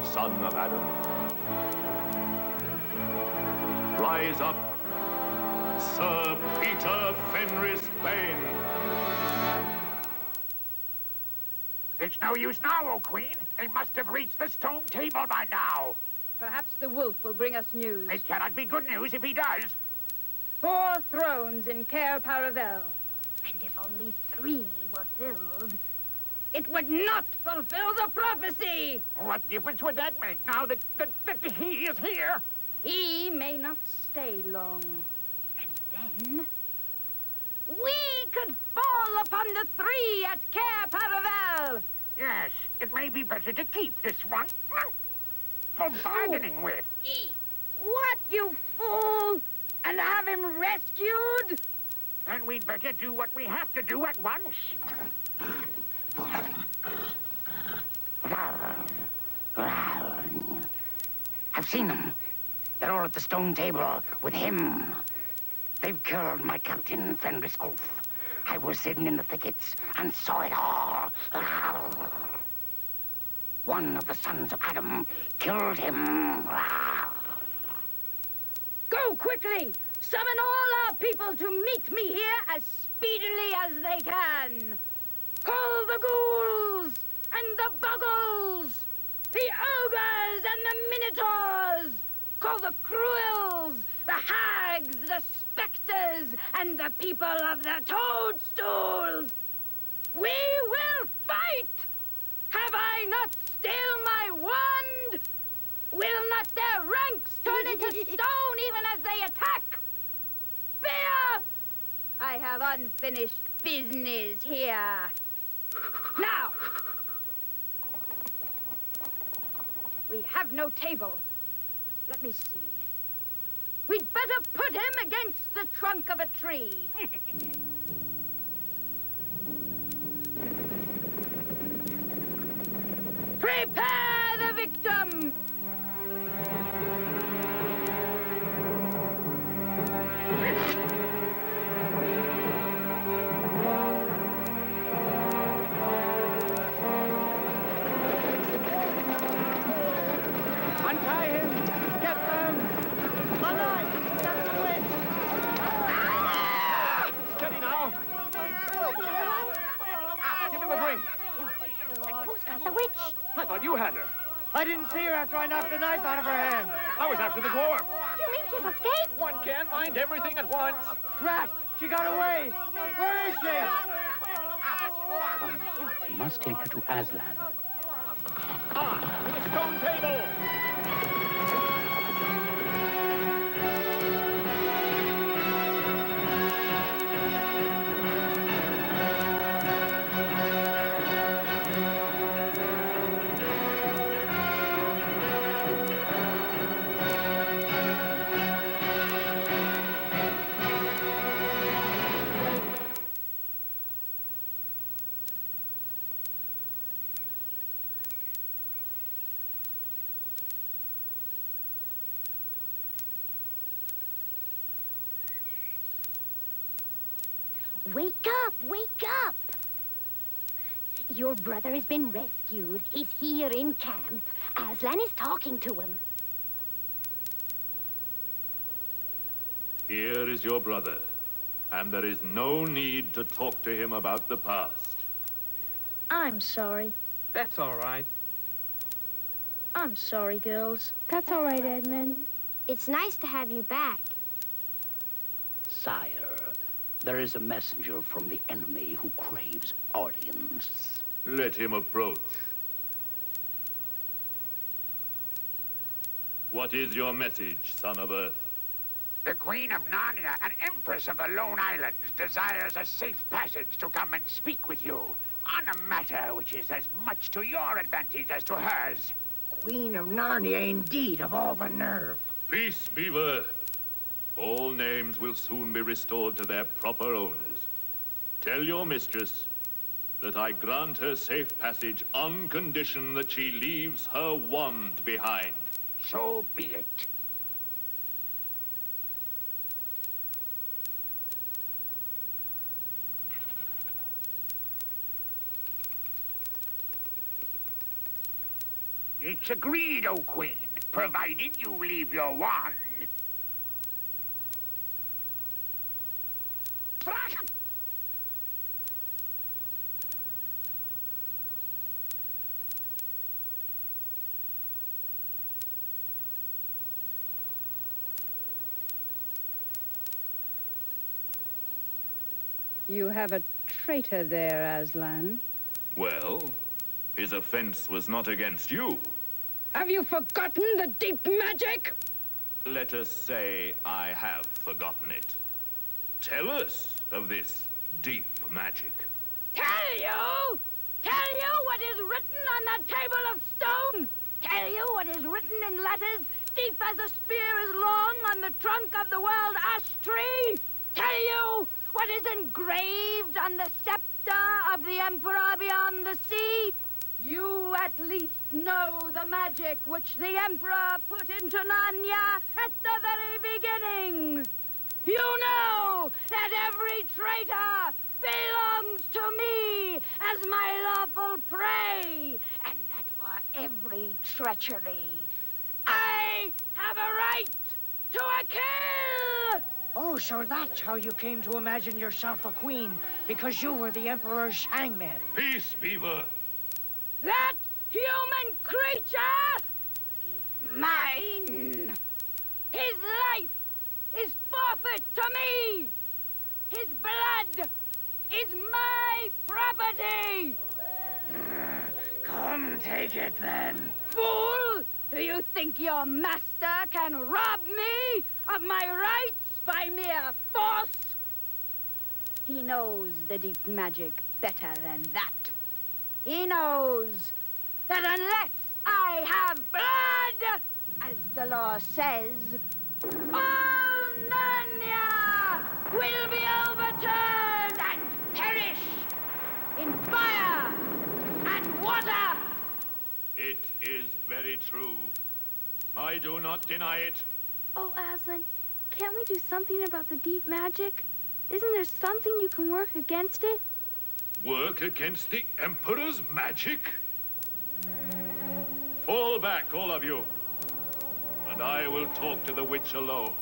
son of Adam. Rise up, Sir Peter Fenris Bane. It's no use now, O Queen. They must have reached the stone table by now. Perhaps the wolf will bring us news. It cannot be good news if he does. 4 thrones in Cair Paravel. And if only 3 were filled, It would not fulfill the prophecy. What difference would that make now that he is here? He may not stay long. and then we could fall upon the 3 at Cair Paravel. Yes, it may be better to keep this one for bargaining with. What, you fool? And have him rescued? Then we'd better do what we have to do at once. I've seen them. They're all at the stone table with him. They've killed my captain, Fenris Ulf. I was sitting in the thickets and saw it all. One of the sons of Adam killed him. Go quickly! Summon all our people to meet me here as speedily as they can. Call the ghouls and the boggles, the ogres and the minotaurs. Call the cruels, the hags, the specters, and the people of the toadstools. We will fight! Have I not still my wand? Will not their ranks turn into stone even as they attack? Fear! unfinished business here. Now! We have no table. Let me see. We'd better put him against the trunk of a tree. Prepare the victim! Untie him! Get them! Untie! That's the witch! Steady now! Give him a drink! Who's got the witch? I thought you had her. I didn't see her after I knocked the knife out of her hand. I was after the dwarf. Do you mean she's escaped? One can't mind everything at once. Rat! She got away! Where is she? Come, we must take her to Aslan. Ah, to the stone table! Wake up! Wake up! Your brother has been rescued. He's here in camp. Aslan is talking to him. Here is your brother, and there is no need to talk to him about the past. I'm sorry. That's all right. I'm sorry, girls. That's all right, Edmund. It's nice to have you back. Sire, there is a messenger from the enemy who craves audience. Let him approach. What is your message, son of Earth? The Queen of Narnia, an empress of the Lone Islands, desires a safe passage to come and speak with you on a matter which is as much to your advantage as to hers. Queen of Narnia, indeed, of all the nerve. Peace, Beaver. All names will soon be restored to their proper owners. Tell your mistress that I grant her safe passage on condition that she leaves her wand behind. So be it. It's agreed, O Queen, provided you leave your wand. You have a traitor there, Aslan. Well, his offense was not against you. Have you forgotten the deep magic? Let us say I have forgotten it. Tell us of this deep magic. Tell you? Tell you what is written on that table of stone? Tell you what is written in letters deep as a spear is long on the trunk of the world ash tree? Tell you what is engraved on the scepter of the Emperor beyond the sea? You at least know the magic which the Emperor put into Narnia at the very beginning. You know that every traitor belongs to me as my lawful prey, and that for every treachery, I have a right to a kill! Oh, so that's how you came to imagine yourself a queen, because you were the Emperor's hangman. Peace, Beaver. That human creature is mine. His life is forfeit to me. His blood is my property. Come take it then. Fool! Do you think your master can rob me of my rights by mere force? He knows the deep magic better than that. He knows that unless I have blood, as the law says, all Narnia will be overturned and perish in fire and water. It is very true. I do not deny it. Oh, Aslan, can't we do something about the deep magic? Isn't there something you can work against it? Work against the Emperor's magic? Fall back, all of you, and I will talk to the witch alone.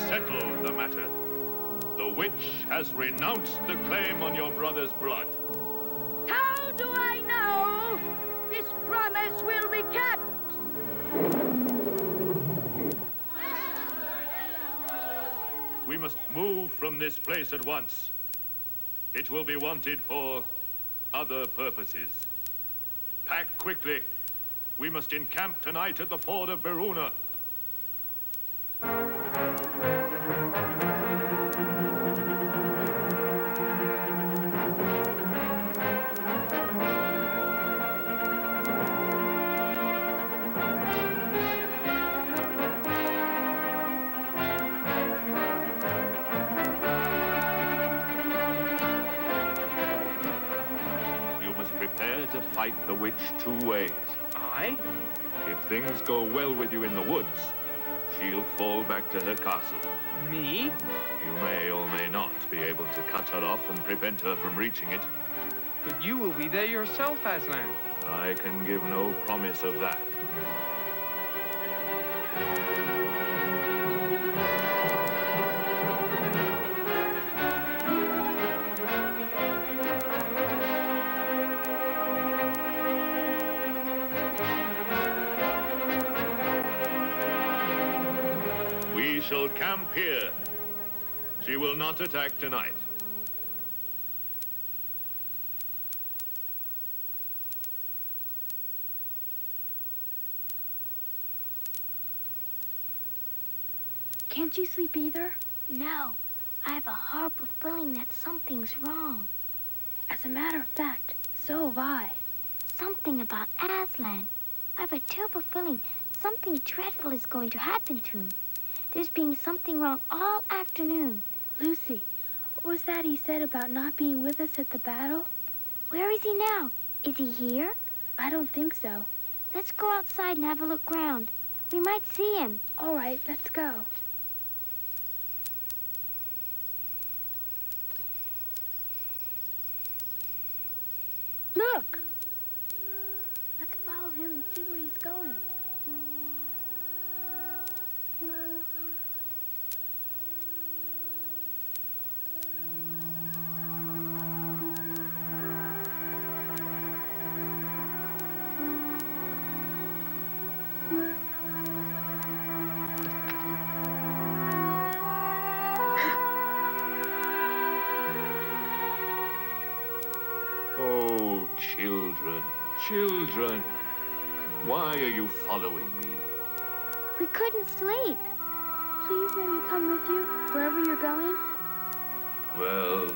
Settle the matter. The witch has renounced the claim on your brother's blood. How do I know this promise will be kept? We must move from this place at once. It will be wanted for other purposes. Pack quickly. We must encamp tonight at the ford of Verona. Prepare to fight the witch 2 ways. Aye? If things go well with you in the woods, she'll fall back to her castle. Me? You may or may not be able to cut her off and prevent her from reaching it. But you will be there yourself, Aslan. I can give no promise of that. We shall camp here. She will not attack tonight. Can't you sleep either? No, I have a horrible feeling that something's wrong. As a matter of fact, so have I. Something about Aslan. I have a terrible feeling something dreadful is going to happen to him. There's been something wrong all afternoon. Lucy, what was that he said about not being with us at the battle? Where is he now? Is he here? I don't think so. Let's go outside and have a look round. We might see him. All right, let's go. Look! Let's follow him and see where he's going. Oh, children, children, why are you following me? We couldn't sleep. Please let me come with you, wherever you're going. Well,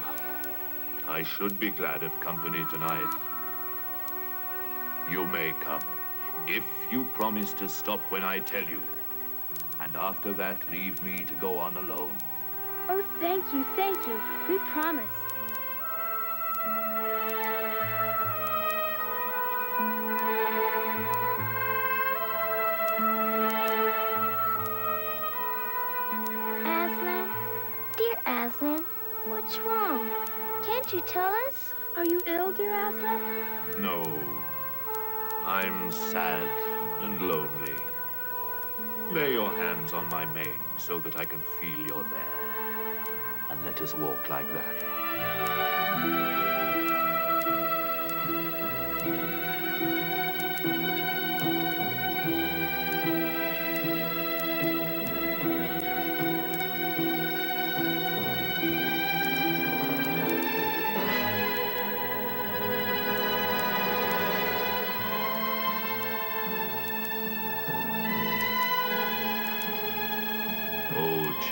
I should be glad of company tonight. You may come, if you promise to stop when I tell you. And after that, leave me to go on alone. Oh, thank you, thank you. We promise. Aslan? Dear Aslan, what's wrong? Can't you tell us? Are you ill, dear Aslan? No, I'm sad and lonely. Lay your hands on my mane so that I can feel you're there. And let us walk like that.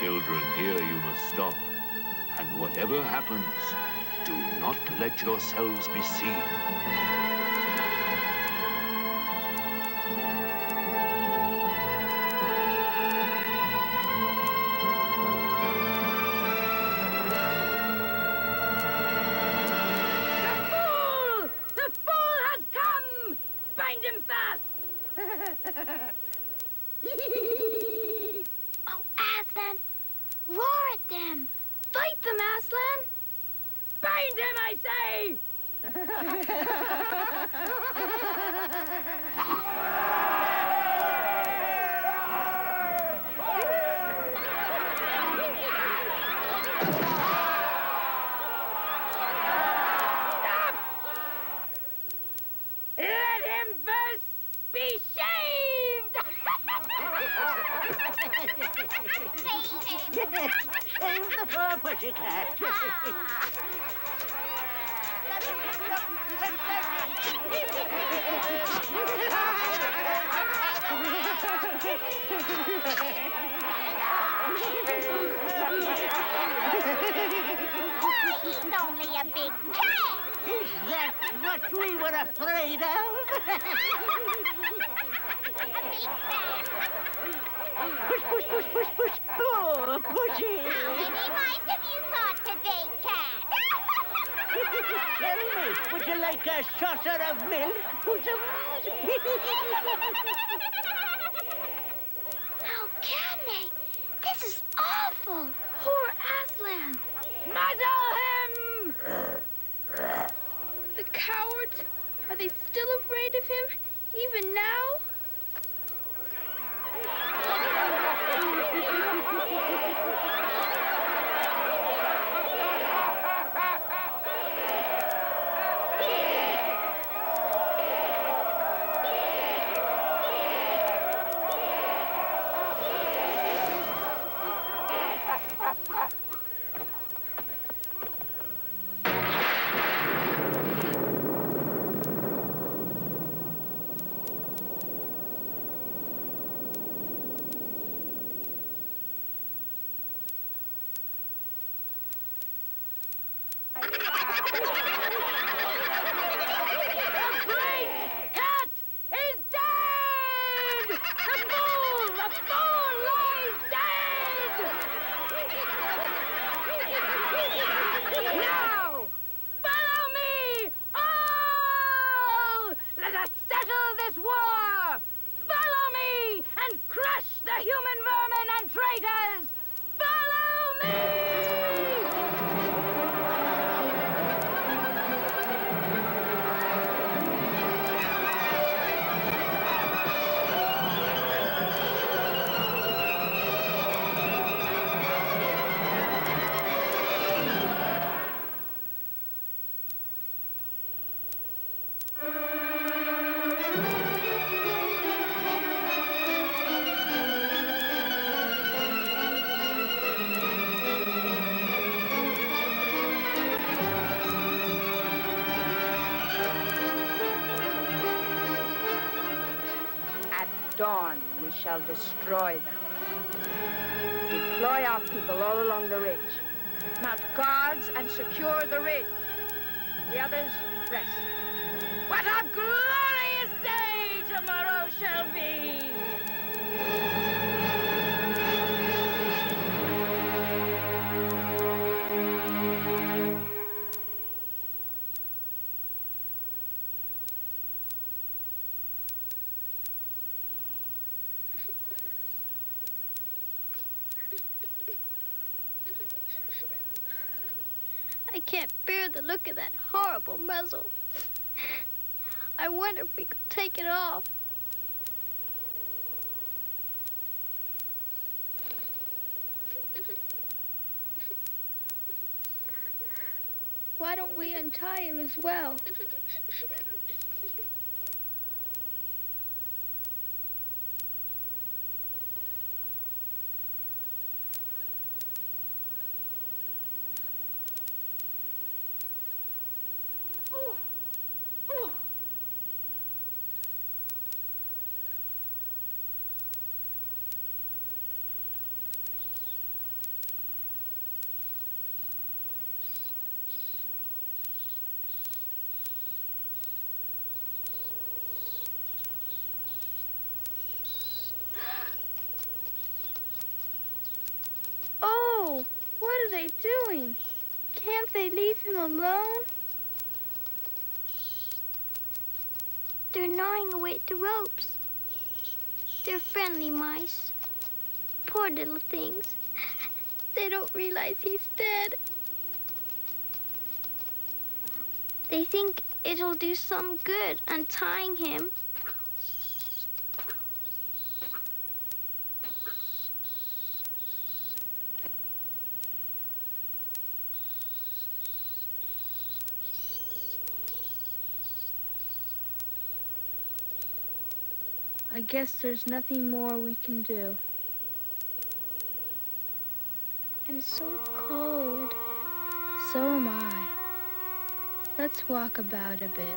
Children, here you must stop. And whatever happens, do not let yourselves be seen. The fool has come! Bind him fast! Oh, Aslan! Roar at them! Fight them, Aslan! Bind him, I say! Let him first be shaved! Shave the poor pussycat. He's only a big cat! Is that what we were afraid of? Push, push, push, push, push. Oh, pushy. How many mice have you caught today, cat? Tell me, would you like a saucer of milk? How can they? This is awful. Poor Aslan. Muzzle him! The cowards. Are they still afraid of him, even now? Dawn, we shall destroy them. Deploy our people all along the ridge. Mount guards and secure the ridge. The others, rest. What a glorious day tomorrow shall be! I can't bear the look of that horrible muzzle. I wonder if we could take it off. Why don't we untie him as well? they doing? Can't they leave him alone? They're gnawing away at the ropes. They're friendly mice. Poor little things. They don't realize he's dead. They think it'll do some good untying him. I guess there's nothing more we can do. I'm so cold. So am I. Let's walk about a bit.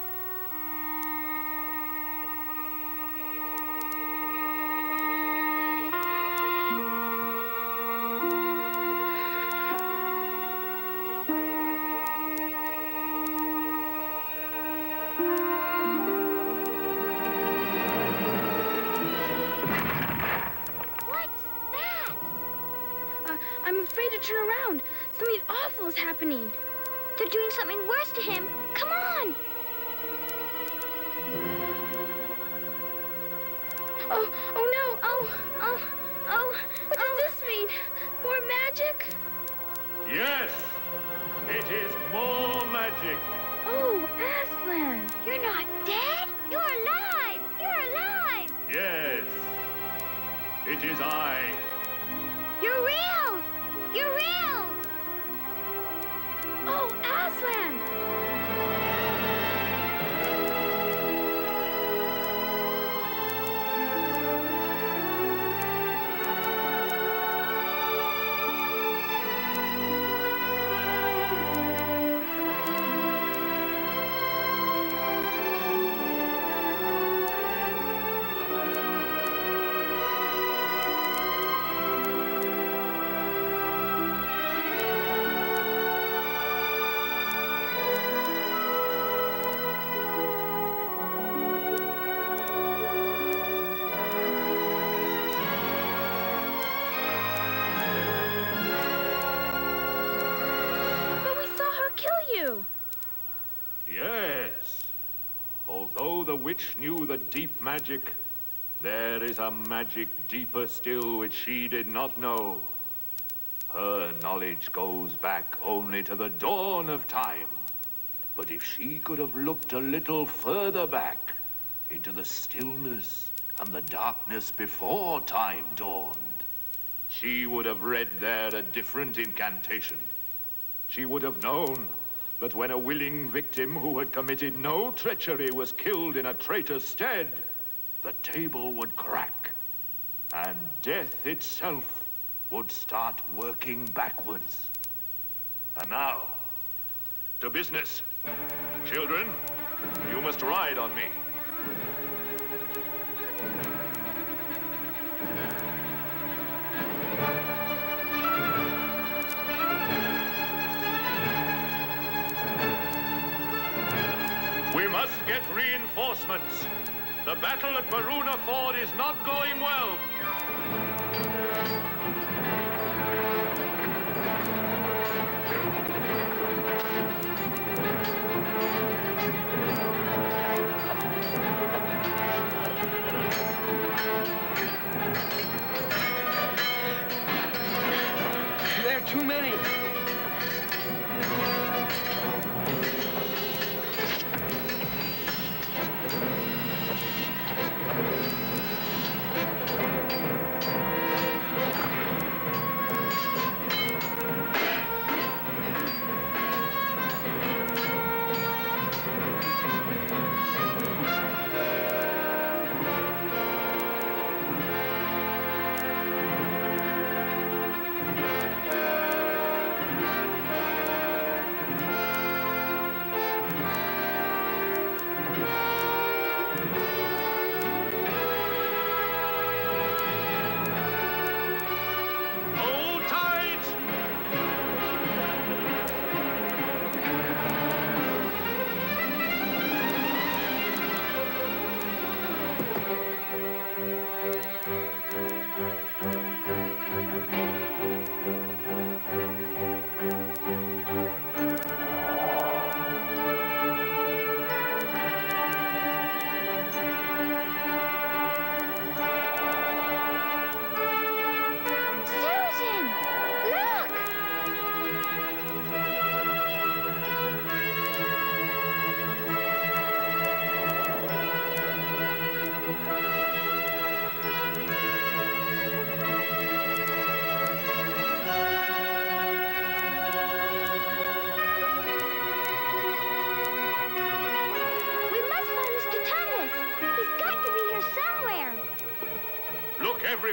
I'm afraid to turn around. Something awful is happening. They're doing something worse to him. Come on! Oh no! Oh! What does this mean? More magic? Yes! It is more magic. Oh, Aslan! You're not dead? You're alive! You're alive! Yes. It is I. You're real! You're real! Oh, Aslan! Yes. Although the witch knew the deep magic, there is a magic deeper still which she did not know. Her knowledge goes back only to the dawn of time. But if she could have looked a little further back into the stillness and the darkness before time dawned, she would have read there a different incantation. She would have known that when a willing victim who had committed no treachery was killed in a traitor's stead, the table would crack, and death itself would start working backwards. And now, to business. Children, you must ride on me. We must get reinforcements. The battle at Maruna Ford is not going well. There are too many.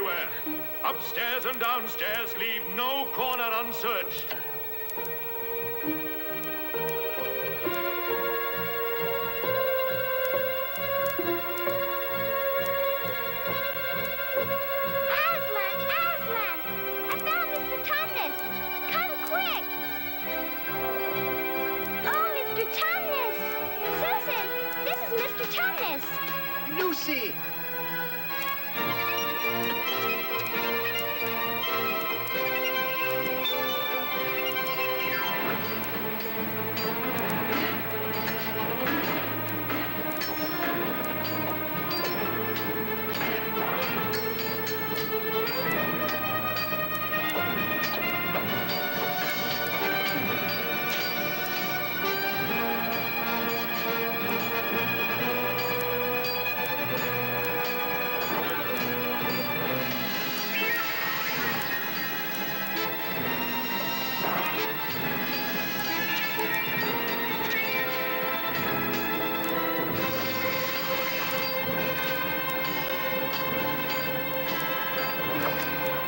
everywhere. Upstairs and downstairs, leave no corner unsearched. Aslan! Aslan! I found Mr. Tumnus! Come quick! Oh, Mr. Tumnus! Susan, this is Mr. Tumnus! Lucy!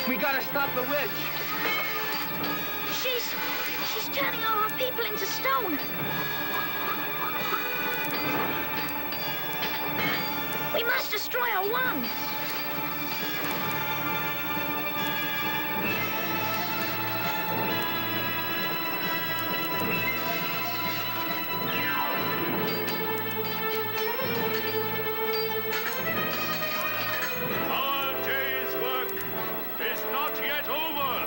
We gotta stop the witch. She's turning all our people into stone. We must destroy her once. Our day's work is not yet over.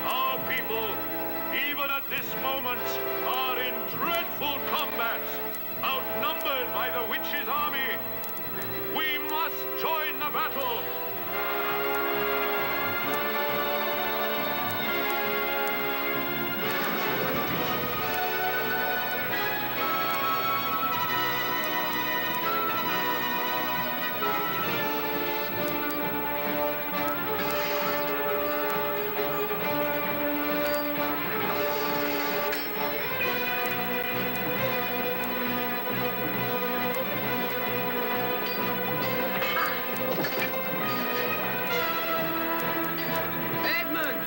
Our people, even at this moment, are in dreadful combat, outnumbered by the witch's army. We must join the battle. Edmund!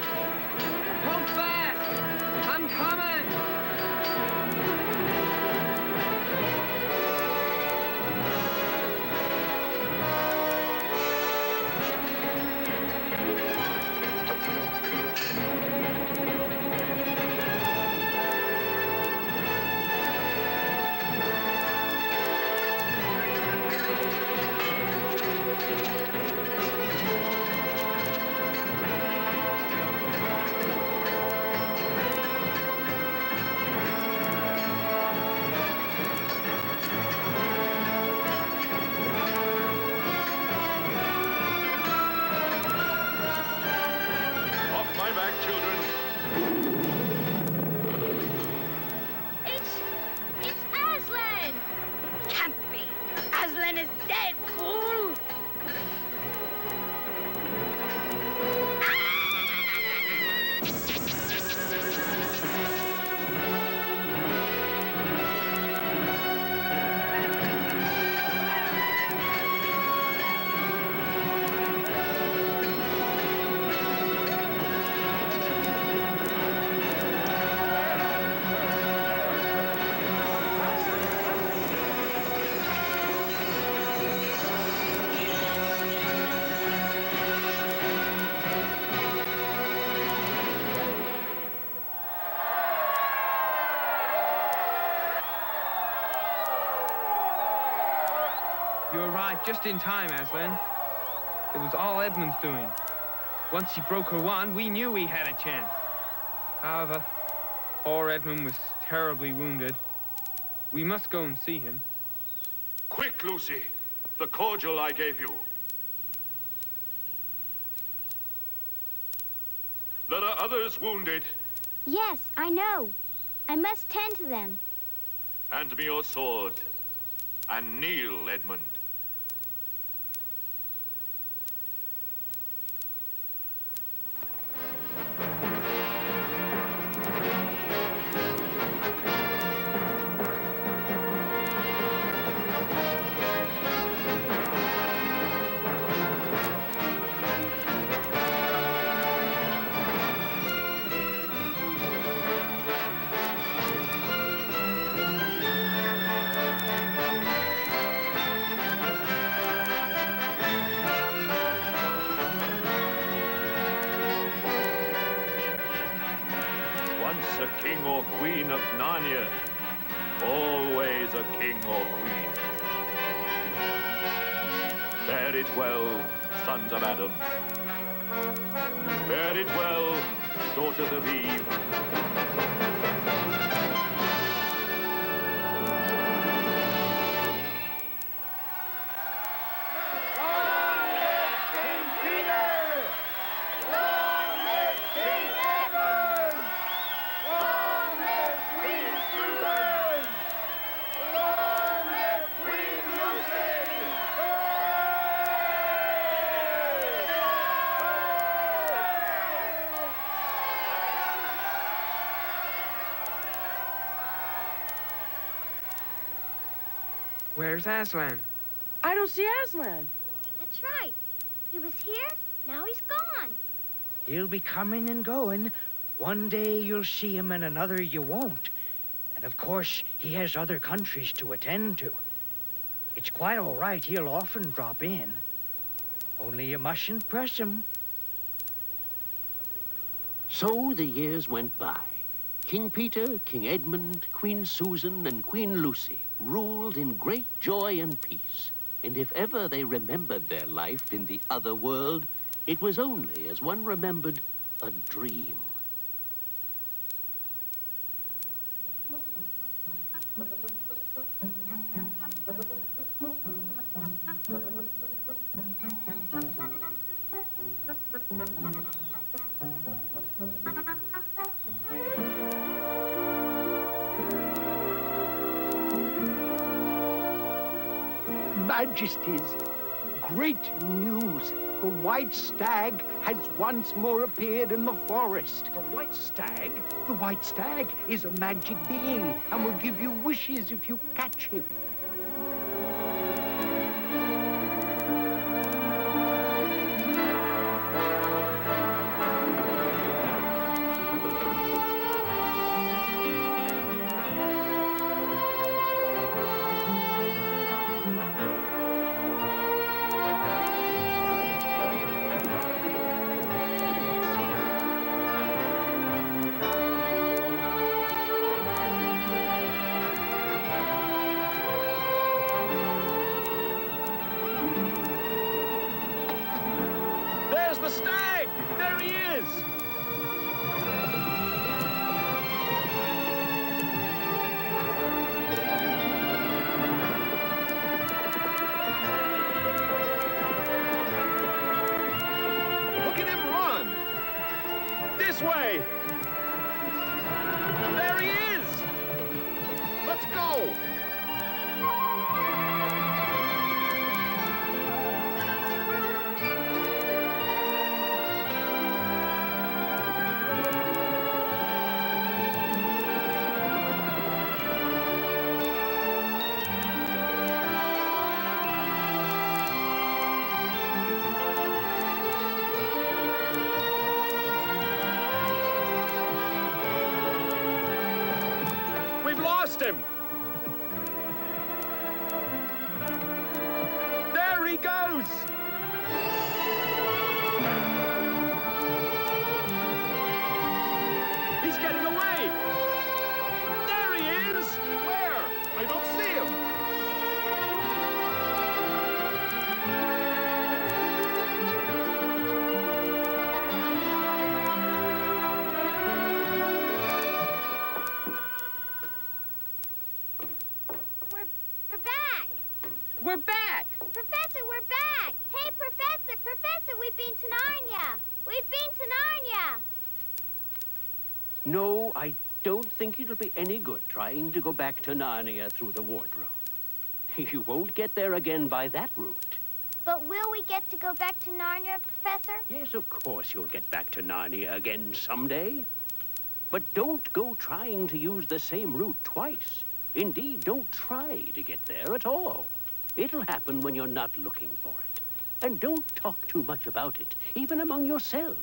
Hold fast! I'm coming! Off my back, children. It's Aslan! Can't be. Aslan is dead, fool! You arrived just in time, Aslan. It was all Edmund's doing. Once he broke her wand, we knew we had a chance. However, poor Edmund was terribly wounded. We must go and see him. Quick, Lucy. The cordial I gave you. There are others wounded. Yes, I know. I must tend to them. Hand me your sword. And kneel, Edmund. Once a king or queen of Narnia, always a king or queen. Fare it well, sons of Adam. Fare it well, daughters of Eve. Where's Aslan? I don't see Aslan. That's right. He was here, now he's gone. He'll be coming and going. One day you'll see him and another you won't. And of course, he has other countries to attend to. It's quite all right, he'll often drop in. Only you mustn't press him. So the years went by. King Peter, King Edmund, Queen Susan, and Queen Lucy ruled in great joy and peace. And if ever they remembered their life in the other world, it was only as one remembered a dream. Majesties, great news. The white stag has once more appeared in the forest. The white stag? The white stag is a magic being and will give you wishes if you catch him. The stag! There he is! Look at him run! This way! There he is! Let's go! Him. There he goes! He's getting away! There he is! Where? I don't see him! We're back! Professor, we're back! Hey, Professor, we've been to Narnia! We've been to Narnia! No, I don't think it'll be any good trying to go back to Narnia through the wardrobe. You won't get there again by that route. But will we get to go back to Narnia, Professor? Yes, of course you'll get back to Narnia again someday. But don't go trying to use the same route twice. Indeed, don't try to get there at all. It'll happen when you're not looking for it. And don't talk too much about it, even among yourselves.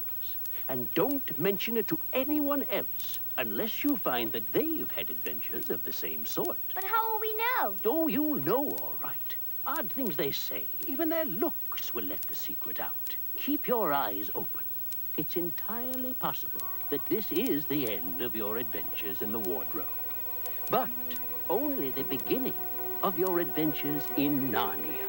And don't mention it to anyone else, unless you find that they've had adventures of the same sort. But how will we know? Oh, you'll know all right. Odd things they say, even their looks will let the secret out. Keep your eyes open. it's entirely possible that this is the end of your adventures in the wardrobe. But only the beginning of your adventures in Narnia.